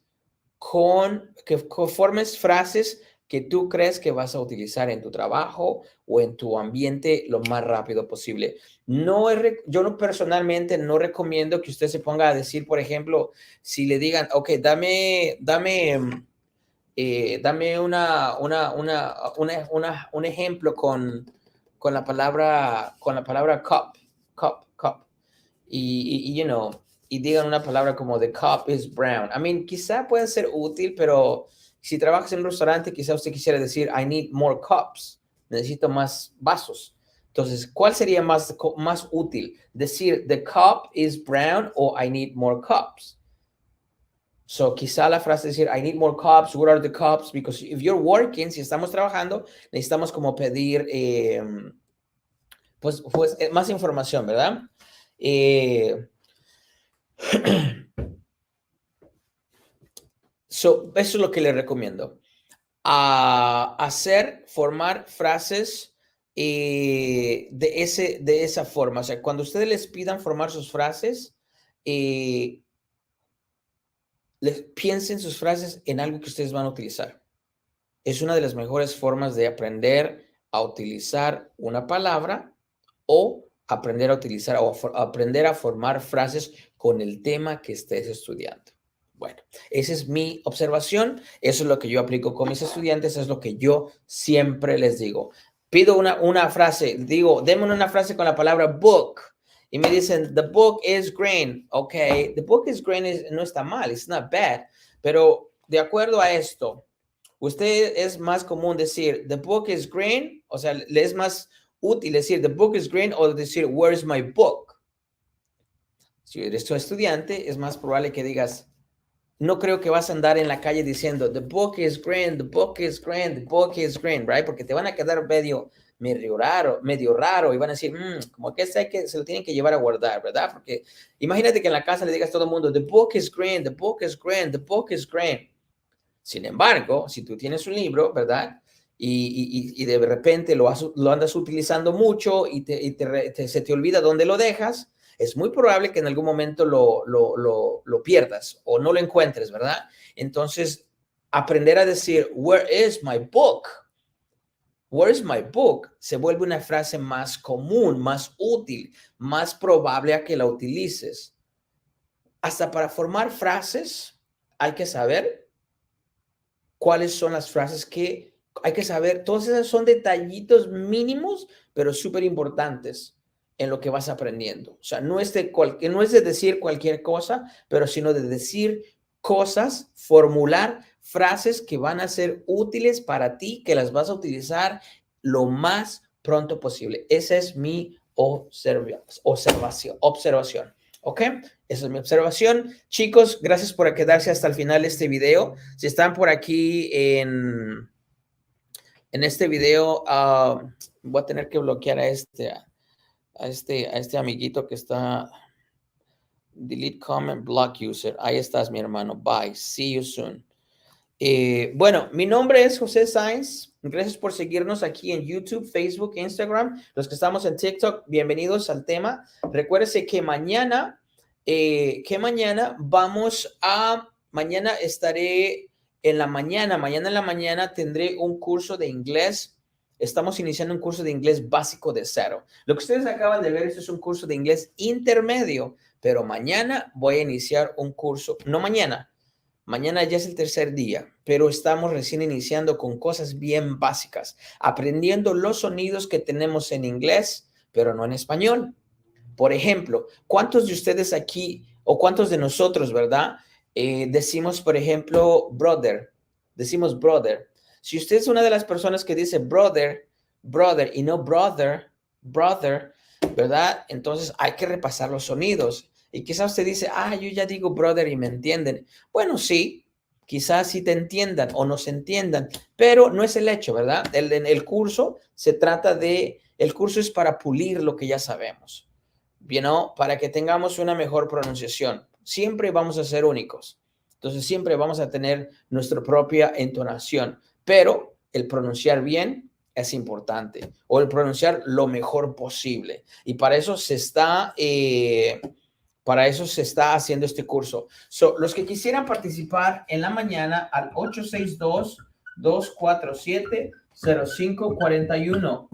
que tú crees que vas a utilizar en tu trabajo o en tu ambiente lo más rápido posible. Yo personalmente no recomiendo que usted se ponga a decir, por ejemplo, si le digan, ok, dame un ejemplo con la palabra cup. Y digan una palabra como the cup is brown. Quizá puede ser útil, pero si trabajas en un restaurante, quizá usted quisiera decir, I need more cups. Necesito más vasos. Entonces, ¿cuál sería más útil? Decir, the cup is brown o I need more cups. So, quizá la frase decir, I need more cups. What are the cups? Because if you're working, si estamos trabajando, necesitamos como pedir, pues más información, ¿verdad? Eso es lo que les recomiendo. Formar frases de esa forma. O sea, cuando ustedes les pidan formar sus frases, piensen sus frases en algo que ustedes van a utilizar. Es una de las mejores formas de aprender a utilizar una palabra o aprender a utilizar o aprender a formar frases con el tema que estés estudiando. Bueno, esa es mi observación. Eso es lo que yo aplico con mis estudiantes. Es lo que yo siempre les digo. Pido una frase, digo, denme una frase con la palabra book. Y me dicen, the book is green. Ok, the book is green no está mal, it's not bad. Pero de acuerdo a esto, usted es más común decir, the book is green. O sea, le es más útil decir, the book is green o decir, where's my book? Si eres tu estudiante, es más probable que digas, no creo que vas a andar en la calle diciendo, the book is green, the book is green, the book is green, right? Porque te van a quedar medio raro y van a decir, como que se lo tienen que llevar a guardar, ¿verdad? Porque imagínate que en la casa le digas a todo el mundo, the book is green, the book is green, the book is green. Sin embargo, si tú tienes un libro, ¿verdad? Y de repente lo andas utilizando mucho y se te olvida dónde lo dejas, es muy probable que en algún momento lo pierdas o no lo encuentres, ¿verdad? Entonces, aprender a decir, where is my book? Where's my book? Se vuelve una frase más común, más útil, más probable a que la utilices. Hasta para formar frases hay que saber cuáles son las frases que hay que saber. Todas esas son detallitos mínimos, pero súper importantes en lo que vas aprendiendo. O sea, no es de decir cualquier cosa, pero sino de decir cosas, formular frases que van a ser útiles para ti, que las vas a utilizar lo más pronto posible. Esa es mi observación. ¿Ok? Esa es mi observación. Chicos, gracias por quedarse hasta el final de este video. Si están por aquí en este video, voy a tener que bloquear a este amiguito que está. Delete comment, block user. Ahí estás, mi hermano. Bye. See you soon. Bueno, mi nombre es José Sáenz. Gracias por seguirnos aquí en YouTube, Facebook, Instagram. Los que estamos en TikTok, bienvenidos al tema. Recuérdense que mañana mañana estaré en la mañana tendré un curso de inglés. Estamos iniciando un curso de inglés básico de cero. Lo que ustedes acaban de ver, esto es un curso de inglés intermedio, pero mañana voy a iniciar un curso, no mañana ya es el tercer día, pero estamos recién iniciando con cosas bien básicas, aprendiendo los sonidos que tenemos en inglés, pero no en español. Por ejemplo, ¿cuántos de ustedes aquí o cuántos de nosotros, verdad? Decimos, por ejemplo, brother. Decimos brother. Si usted es una de las personas que dice brother y no brother, ¿verdad? Entonces hay que repasar los sonidos. Y quizás usted dice, yo ya digo brother y me entienden. Bueno, sí, quizás sí te entiendan o no se entiendan, pero no es el hecho, ¿verdad? El curso el curso es para pulir lo que ya sabemos. Para que tengamos una mejor pronunciación. Siempre vamos a ser únicos. Entonces, siempre vamos a tener nuestra propia entonación, pero el pronunciar bien es importante, o el pronunciar lo mejor posible. Y para eso se está haciendo este curso. Los que quisieran participar en la mañana al 862-247-0541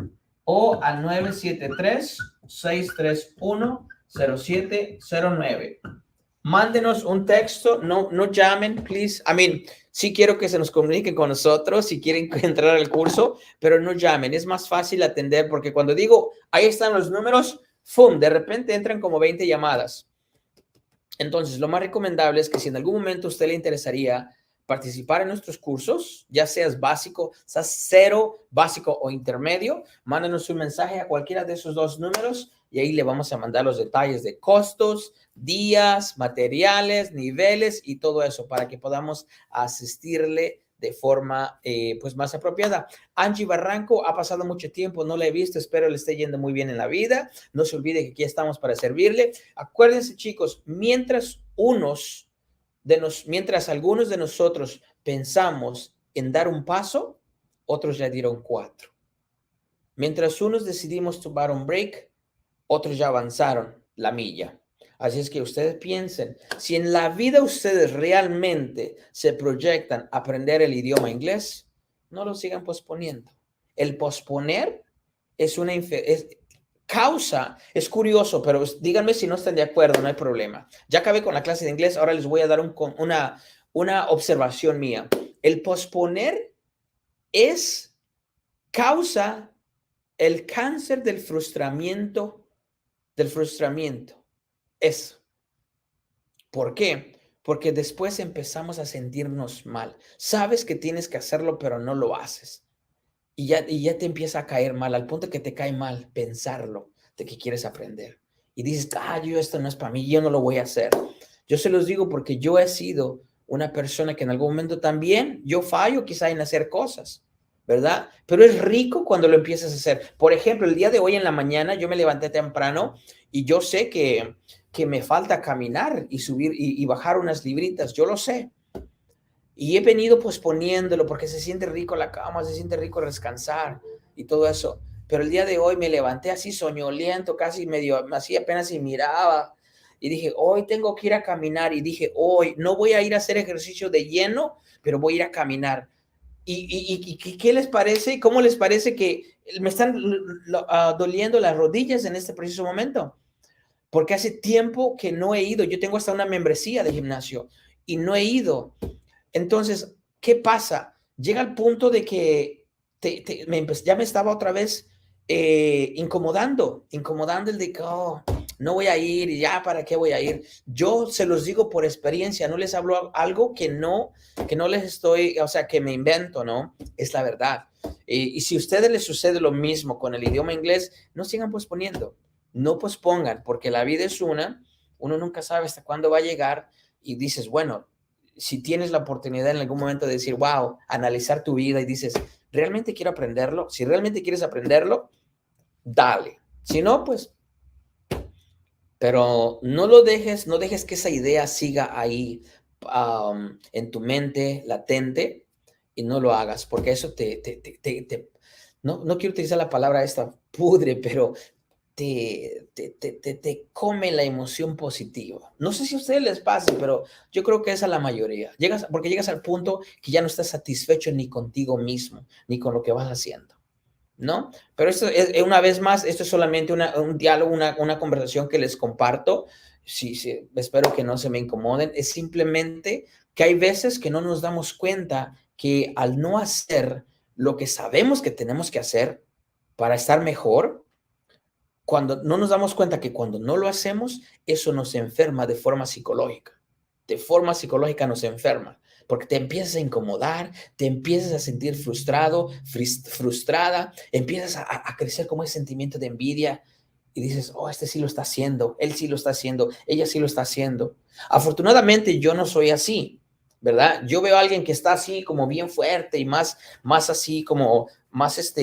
o al 973-631-0709. Mándenos un texto, no llamen, please. Sí quiero que se nos comuniquen con nosotros si quieren entrar al curso, pero no llamen. Es más fácil atender porque cuando digo, ahí están los números, ¡fum! De repente entran como 20 llamadas. Entonces, lo más recomendable es que si en algún momento a usted le interesaría participar en nuestros cursos, ya seas básico, seas cero, básico o intermedio, mándenos un mensaje a cualquiera de esos dos números y ahí le vamos a mandar los detalles de costos, días, materiales, niveles y todo eso para que podamos asistirle de forma pues más apropiada. Angie Barranco, ha pasado mucho tiempo, no la he visto, espero le esté yendo muy bien en la vida. No se olvide que aquí estamos para servirle. Acuérdense, chicos, mientras algunos de nosotros pensamos en dar un paso, otros ya dieron 4. Mientras unos decidimos tomar un break, otros ya avanzaron la milla. Así es que ustedes piensen, si en la vida ustedes realmente se proyectan a aprender el idioma inglés, no lo sigan posponiendo. El posponer es es curioso, pero díganme si no están de acuerdo, no hay problema. Ya acabé con la clase de inglés, ahora les voy a dar una observación mía. El posponer causa el cáncer del frustramiento. ¿Por qué? Porque después empezamos a sentirnos mal. Sabes que tienes que hacerlo, pero no lo haces. Y ya te empieza a caer mal, al punto que te cae mal pensarlo, de que quieres aprender. Y dices, esto no es para mí, yo no lo voy a hacer. Yo se los digo porque yo he sido una persona que en algún momento también, yo fallo quizá en hacer cosas, ¿verdad? Pero es rico cuando lo empiezas a hacer. Por ejemplo, el día de hoy en la mañana yo me levanté temprano y yo sé que me falta caminar y subir y bajar unas libritas, yo lo sé. Y he venido posponiéndolo porque se siente rico la cama, se siente rico descansar y todo eso. Pero el día de hoy me levanté así soñoliento, casi medio, así apenas si miraba. Y dije, hoy tengo que ir a caminar. Y dije, hoy no voy a ir a hacer ejercicio de lleno, pero voy a ir a caminar. ¿Y qué les parece? ¿Cómo les parece que me están doliendo las rodillas en este preciso momento? Porque hace tiempo que no he ido. Yo tengo hasta una membresía de gimnasio y no he ido. Entonces, ¿qué pasa? Llega al punto de que ya me estaba otra vez incomodando el de que no voy a ir y ya, ¿para qué voy a ir? Yo se los digo por experiencia, no les hablo algo que no les estoy, o sea, que me invento, ¿no? Es la verdad. Y si a ustedes les sucede lo mismo con el idioma inglés, no sigan posponiendo, no pospongan, porque la vida es uno nunca sabe hasta cuándo va a llegar y dices, bueno, si tienes la oportunidad en algún momento de decir, wow, analizar tu vida y dices, ¿realmente quiero aprenderlo? Si realmente quieres aprenderlo, dale. Si no, pues, pero no dejes que esa idea siga ahí en tu mente latente y no lo hagas, porque eso no quiero utilizar la palabra esta, pudre, pero te come la emoción positiva. No sé si a ustedes les pasa, pero yo creo que es a la mayoría. Porque llegas al punto que ya no estás satisfecho ni contigo mismo, ni con lo que vas haciendo, ¿no? Pero esto es, una vez más, esto es solamente un diálogo, una conversación que les comparto. Sí, espero que no se me incomoden. Es simplemente que hay veces que no nos damos cuenta que al no hacer lo que sabemos que tenemos que hacer para estar mejor, cuando no nos damos cuenta que cuando no lo hacemos, eso nos enferma de forma psicológica. De forma psicológica nos enferma, porque te empiezas a incomodar, te empiezas a sentir frustrado, frustrada, empiezas a crecer como ese sentimiento de envidia y dices, oh, este sí lo está haciendo, él sí lo está haciendo, ella sí lo está haciendo. Afortunadamente yo no soy así, ¿verdad? Yo veo a alguien que está así como bien fuerte y más así como más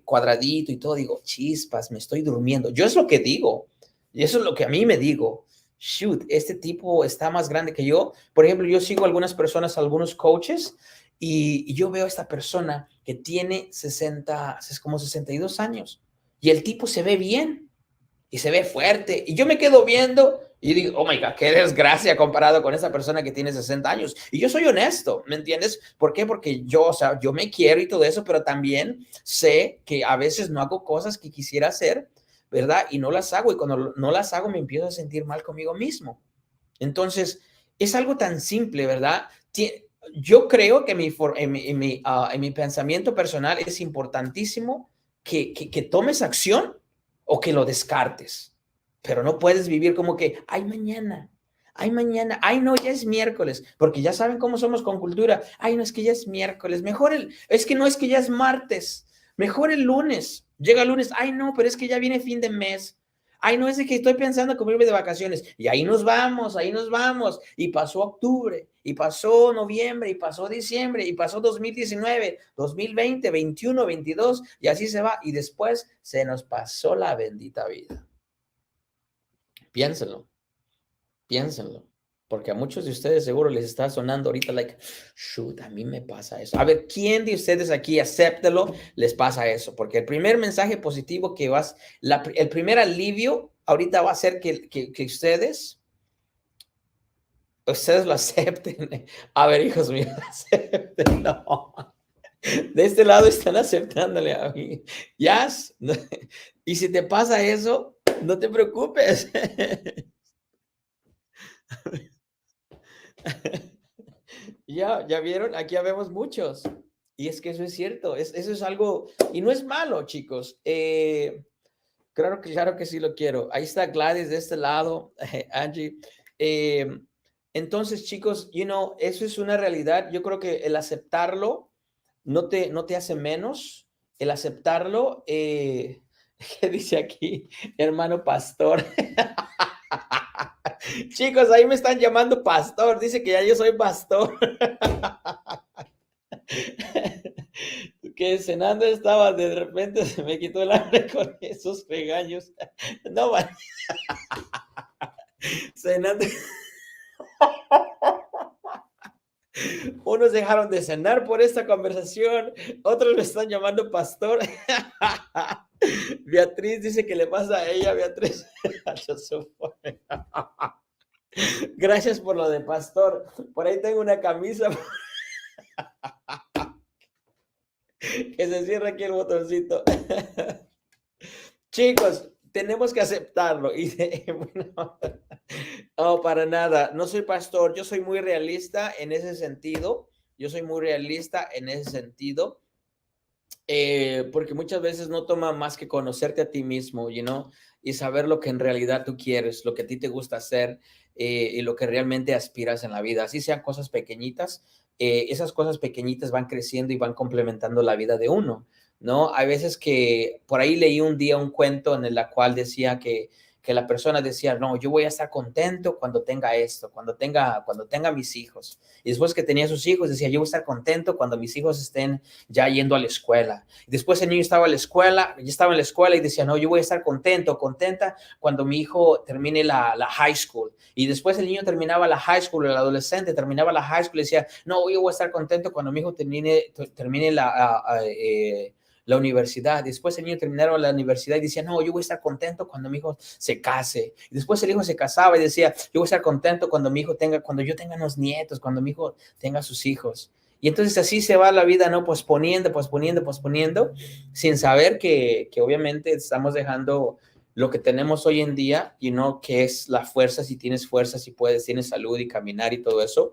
cuadradito y todo, digo, chispas, me estoy durmiendo. Yo es lo que digo, y eso es lo que a mí me digo. Shoot, este tipo está más grande que yo. Por ejemplo, yo sigo algunas personas, algunos coaches, y yo veo a esta persona que tiene 60, es como 62 años, y el tipo se ve bien, y se ve fuerte, y yo me quedo viendo y digo, oh my God, qué desgracia comparado con esa persona que tiene 60 años. Y yo soy honesto, ¿me entiendes? ¿Por qué? Porque yo, o sea, yo me quiero y todo eso, pero también sé que a veces no hago cosas que quisiera hacer, ¿verdad? Y no las hago, y cuando no las hago me empiezo a sentir mal conmigo mismo. Entonces, es algo tan simple, ¿verdad? Yo creo que en mi pensamiento personal es importantísimo que tomes acción o que lo descartes, pero no puedes vivir como que, ay, mañana, ay, no, ya es miércoles, porque ya saben cómo somos con cultura, ay, no, es que ya es miércoles, es que no, es que ya es martes, mejor el lunes, llega el lunes, ay, no, pero es que ya viene fin de mes. Ay, no, es de que estoy pensando en irme de vacaciones. Y ahí nos vamos. Y pasó octubre, y pasó noviembre, y pasó diciembre, y pasó 2019, 2020, 21, 22, y así se va. Y después se nos pasó la bendita vida. Piénsenlo, porque a muchos de ustedes seguro les está sonando ahorita like, shoot, a mí me pasa eso. A ver, ¿quién de ustedes aquí, acéptelo, les pasa eso? Porque el primer mensaje positivo que el primer alivio ahorita va a ser que ustedes lo acepten. A ver, hijos míos, acéptenlo. De este lado están aceptándole a mí. Yes. Y si te pasa eso, no te preocupes. Ya vieron, aquí habemos muchos. Y es que eso es cierto, eso es algo, y no es malo, chicos. Claro que sí lo quiero. Ahí está Gladys de este lado, Angie. Entonces, chicos, eso es una realidad. Yo creo que el aceptarlo no te hace menos. El aceptarlo, ¿qué dice aquí? Hermano pastor. Chicos, ahí me están llamando pastor. Dice que ya yo soy pastor. Que cenando estaba, de repente se me quitó el hambre con esos regaños. No, man. Cenando. Unos dejaron de cenar por esta conversación, otros me están llamando pastor. Beatriz dice que le pasa a ella, Beatriz. Gracias por lo de pastor. Por ahí tengo una camisa. Que se cierra aquí el botoncito. Chicos, tenemos que aceptarlo. Y bueno, no, para nada. No soy pastor. Yo soy muy realista en ese sentido. Yo soy muy realista en ese sentido. Porque muchas veces no toma más que conocerte a ti mismo, y saber lo que en realidad tú quieres, lo que a ti te gusta hacer, y lo que realmente aspiras en la vida. Así sean cosas pequeñitas, esas cosas pequeñitas van creciendo y van complementando la vida de uno, ¿no? Hay veces que por ahí leí un día un cuento en el cual decía que la persona decía, no, yo voy a estar contento cuando tenga esto, cuando tenga mis hijos. Y después que tenía sus hijos, decía, yo voy a estar contento cuando mis hijos estén ya yendo a la escuela. Y después el niño estaba en la escuela, ya estaba en la escuela y decía, no, yo voy a estar contento, contenta cuando mi hijo termine la high school. Y después el niño terminaba la high school, el adolescente terminaba la high school y decía, no, yo voy a estar contento cuando mi hijo termine la universidad. Después el niño terminaba la universidad y decía, no, yo voy a estar contento cuando mi hijo se case. Y después el hijo se casaba y decía, yo voy a estar contento cuando cuando yo tenga unos nietos, cuando mi hijo tenga sus hijos. Y entonces así se va la vida, ¿no? Posponiendo, sin saber que obviamente estamos dejando lo que tenemos hoy en día, que es la fuerza, si tienes fuerza, si puedes, tienes salud y caminar y todo eso,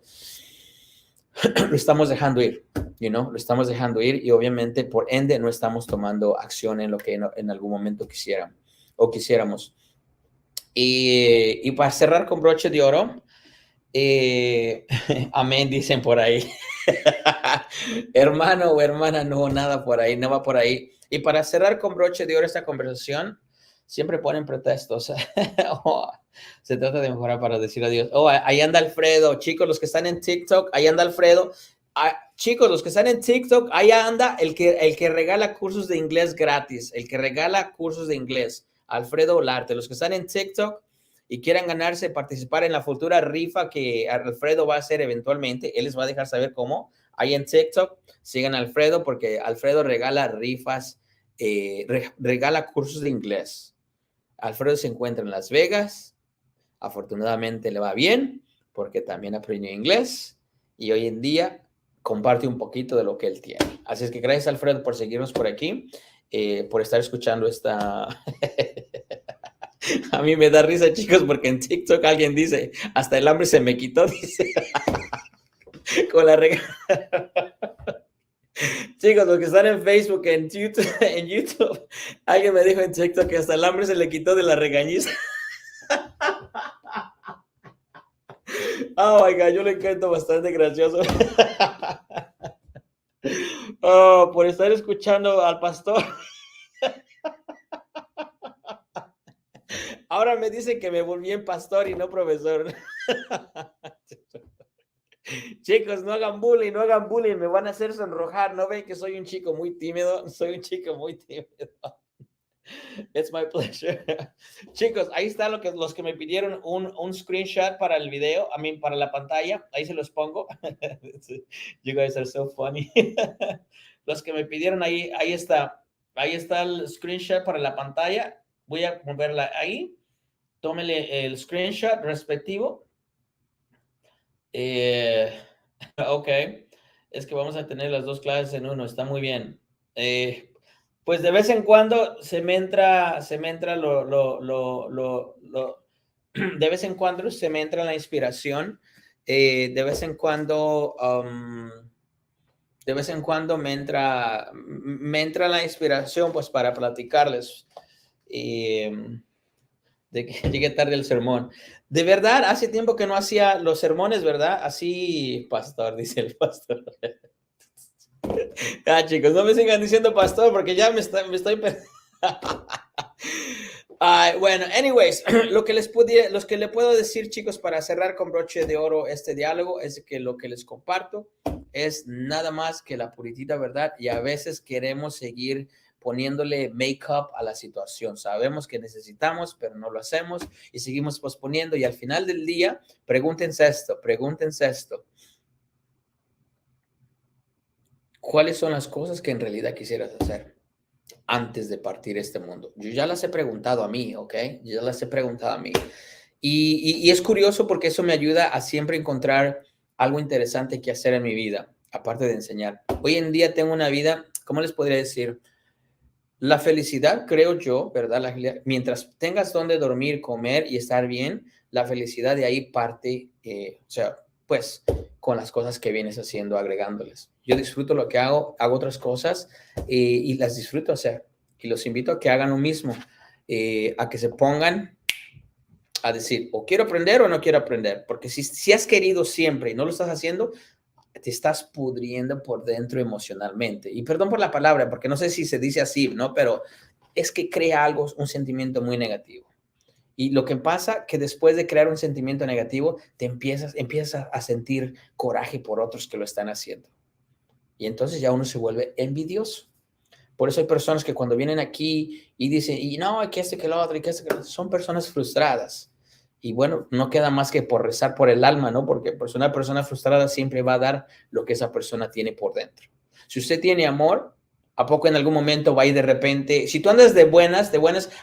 lo estamos dejando ir, lo estamos dejando ir y obviamente por ende no estamos tomando acción en lo que en algún momento quisiéramos. Y para cerrar con broche de oro, amén, dicen por ahí. Hermano o hermana, no, nada por ahí, no va por ahí. Y para cerrar con broche de oro esta conversación, siempre ponen pretextos. Se trata de mejorar para decir adiós. Ahí anda Alfredo. Chicos, los que están en TikTok, ahí anda Alfredo. Chicos, los que están en TikTok, ahí anda el que regala cursos de inglés gratis. El que regala cursos de inglés. Alfredo Olarte. Los que están en TikTok y quieran participar en la futura rifa que Alfredo va a hacer eventualmente, él les va a dejar saber cómo. Ahí en TikTok, sigan a Alfredo porque Alfredo regala rifas, regala cursos de inglés. Alfredo se encuentra en Las Vegas. Afortunadamente le va bien porque también aprendió inglés y hoy en día comparte un poquito de lo que él tiene. Así es que gracias, Alfredo, por seguirnos por aquí, por estar escuchando esta... A mí me da risa, chicos, porque en TikTok alguien dice, hasta el hambre se me quitó, dice. Con la Chicos, los que están en Facebook, en YouTube, alguien me dijo en TikTok que hasta el hambre se le quitó de la regañiza. Oh my God, yo le encuentro bastante gracioso. Por estar escuchando al pastor. Ahora me dicen que me volví en pastor y no profesor. Chicos, no hagan bullying, me van a hacer sonrojar. ¿No ven que soy un chico muy tímido? Soy un chico muy tímido. It's my pleasure. Chicos, ahí está los que me pidieron un screenshot para el video, para la pantalla. Ahí se los pongo. You guys are so funny. Los que me pidieron ahí está. Ahí está el screenshot para la pantalla. Voy a moverla ahí. Tómele el screenshot respectivo. Ok. Es que vamos a tener las dos clases en uno. Está muy bien. Pues de vez en cuando se me entra de vez en cuando se me entra la inspiración, de vez en cuando me entra la inspiración pues para platicarles, de que llegué tarde el sermón. De verdad, hace tiempo que no hacía los sermones, ¿verdad? Así, pastor, dice el pastor. Chicos, no me sigan diciendo pastor porque ya me estoy... Bueno, anyways, lo que le puedo decir, chicos, para cerrar con broche de oro este diálogo es que lo que les comparto es nada más que la puritita verdad y a veces queremos seguir poniéndole make-up a la situación. Sabemos que necesitamos, pero no lo hacemos y seguimos posponiendo y al final del día, pregúntense esto. ¿Cuáles son las cosas que en realidad quisieras hacer antes de partir este mundo? Yo ya las he preguntado a mí, ¿ok? Yo ya las he preguntado a mí. Y es curioso porque eso me ayuda a siempre encontrar algo interesante que hacer en mi vida, aparte de enseñar. Hoy en día tengo una vida ¿cómo les podría decir? La felicidad, creo yo, ¿verdad? Mientras tengas donde dormir, comer y estar bien, la felicidad de ahí parte, o sea, pues con las cosas que vienes haciendo, agregándoles. Yo disfruto lo que hago otras cosas y las disfruto hacer. Y los invito a que hagan lo mismo, a que se pongan a decir, o quiero aprender o no quiero aprender, porque si has querido siempre y no lo estás haciendo, te estás pudriendo por dentro emocionalmente. Y perdón por la palabra, porque no sé si se dice así, ¿no? Pero es que crea algo, un sentimiento muy negativo. Y lo que pasa que después de crear un sentimiento negativo, te empiezas a sentir coraje por otros que lo están haciendo. Y entonces ya uno se vuelve envidioso. Por eso hay personas que cuando vienen aquí y dicen, y no, que este, que lo otro, y que este, que lo otro, son personas frustradas. Y bueno, no queda más que por rezar por el alma, ¿no? Porque pues una persona frustrada siempre va a dar lo que esa persona tiene por dentro. Si usted tiene amor, ¿a poco en algún momento va a ir de repente? Si tú andas de buenas,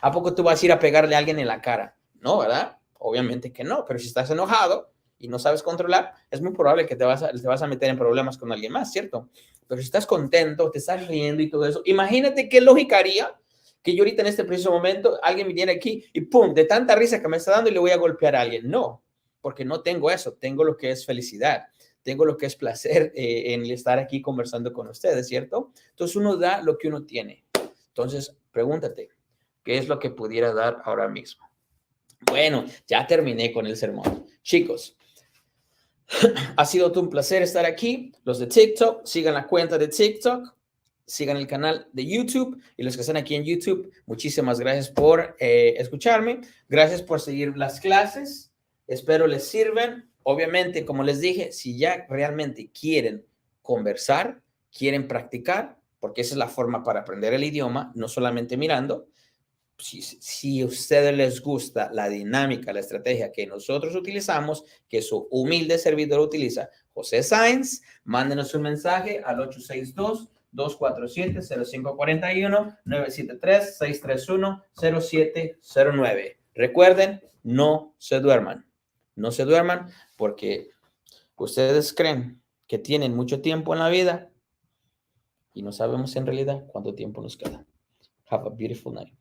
¿a poco tú vas a ir a pegarle a alguien en la cara? No, ¿verdad? Obviamente que no, pero si estás enojado y no sabes controlar, es muy probable que te vas a meter en problemas con alguien más, ¿cierto? Pero si estás contento, te estás riendo y todo eso, imagínate qué lógica haría que yo ahorita en este preciso momento alguien viniera aquí y pum, de tanta risa que me está dando y le voy a golpear a alguien. No, porque no tengo eso, tengo lo que es felicidad, tengo lo que es placer en estar aquí conversando con ustedes, ¿cierto? Entonces uno da lo que uno tiene. Entonces pregúntate, ¿qué es lo que pudiera dar ahora mismo? Bueno, ya terminé con el sermón. Chicos, ha sido un placer estar aquí. Los de TikTok, sigan la cuenta de TikTok, sigan el canal de YouTube y los que están aquí en YouTube, muchísimas gracias por escucharme. Gracias por seguir las clases. Espero les sirvan. Obviamente, como les dije, si ya realmente quieren conversar, quieren practicar, porque esa es la forma para aprender el idioma, no solamente mirando. Si a ustedes les gusta la dinámica, la estrategia que nosotros utilizamos, que su humilde servidor utiliza, José Sáenz, mándenos un mensaje al 862-247-0541, 973-631-0709. Recuerden, no se duerman. No se duerman porque ustedes creen que tienen mucho tiempo en la vida y no sabemos en realidad cuánto tiempo nos queda. Have a beautiful night.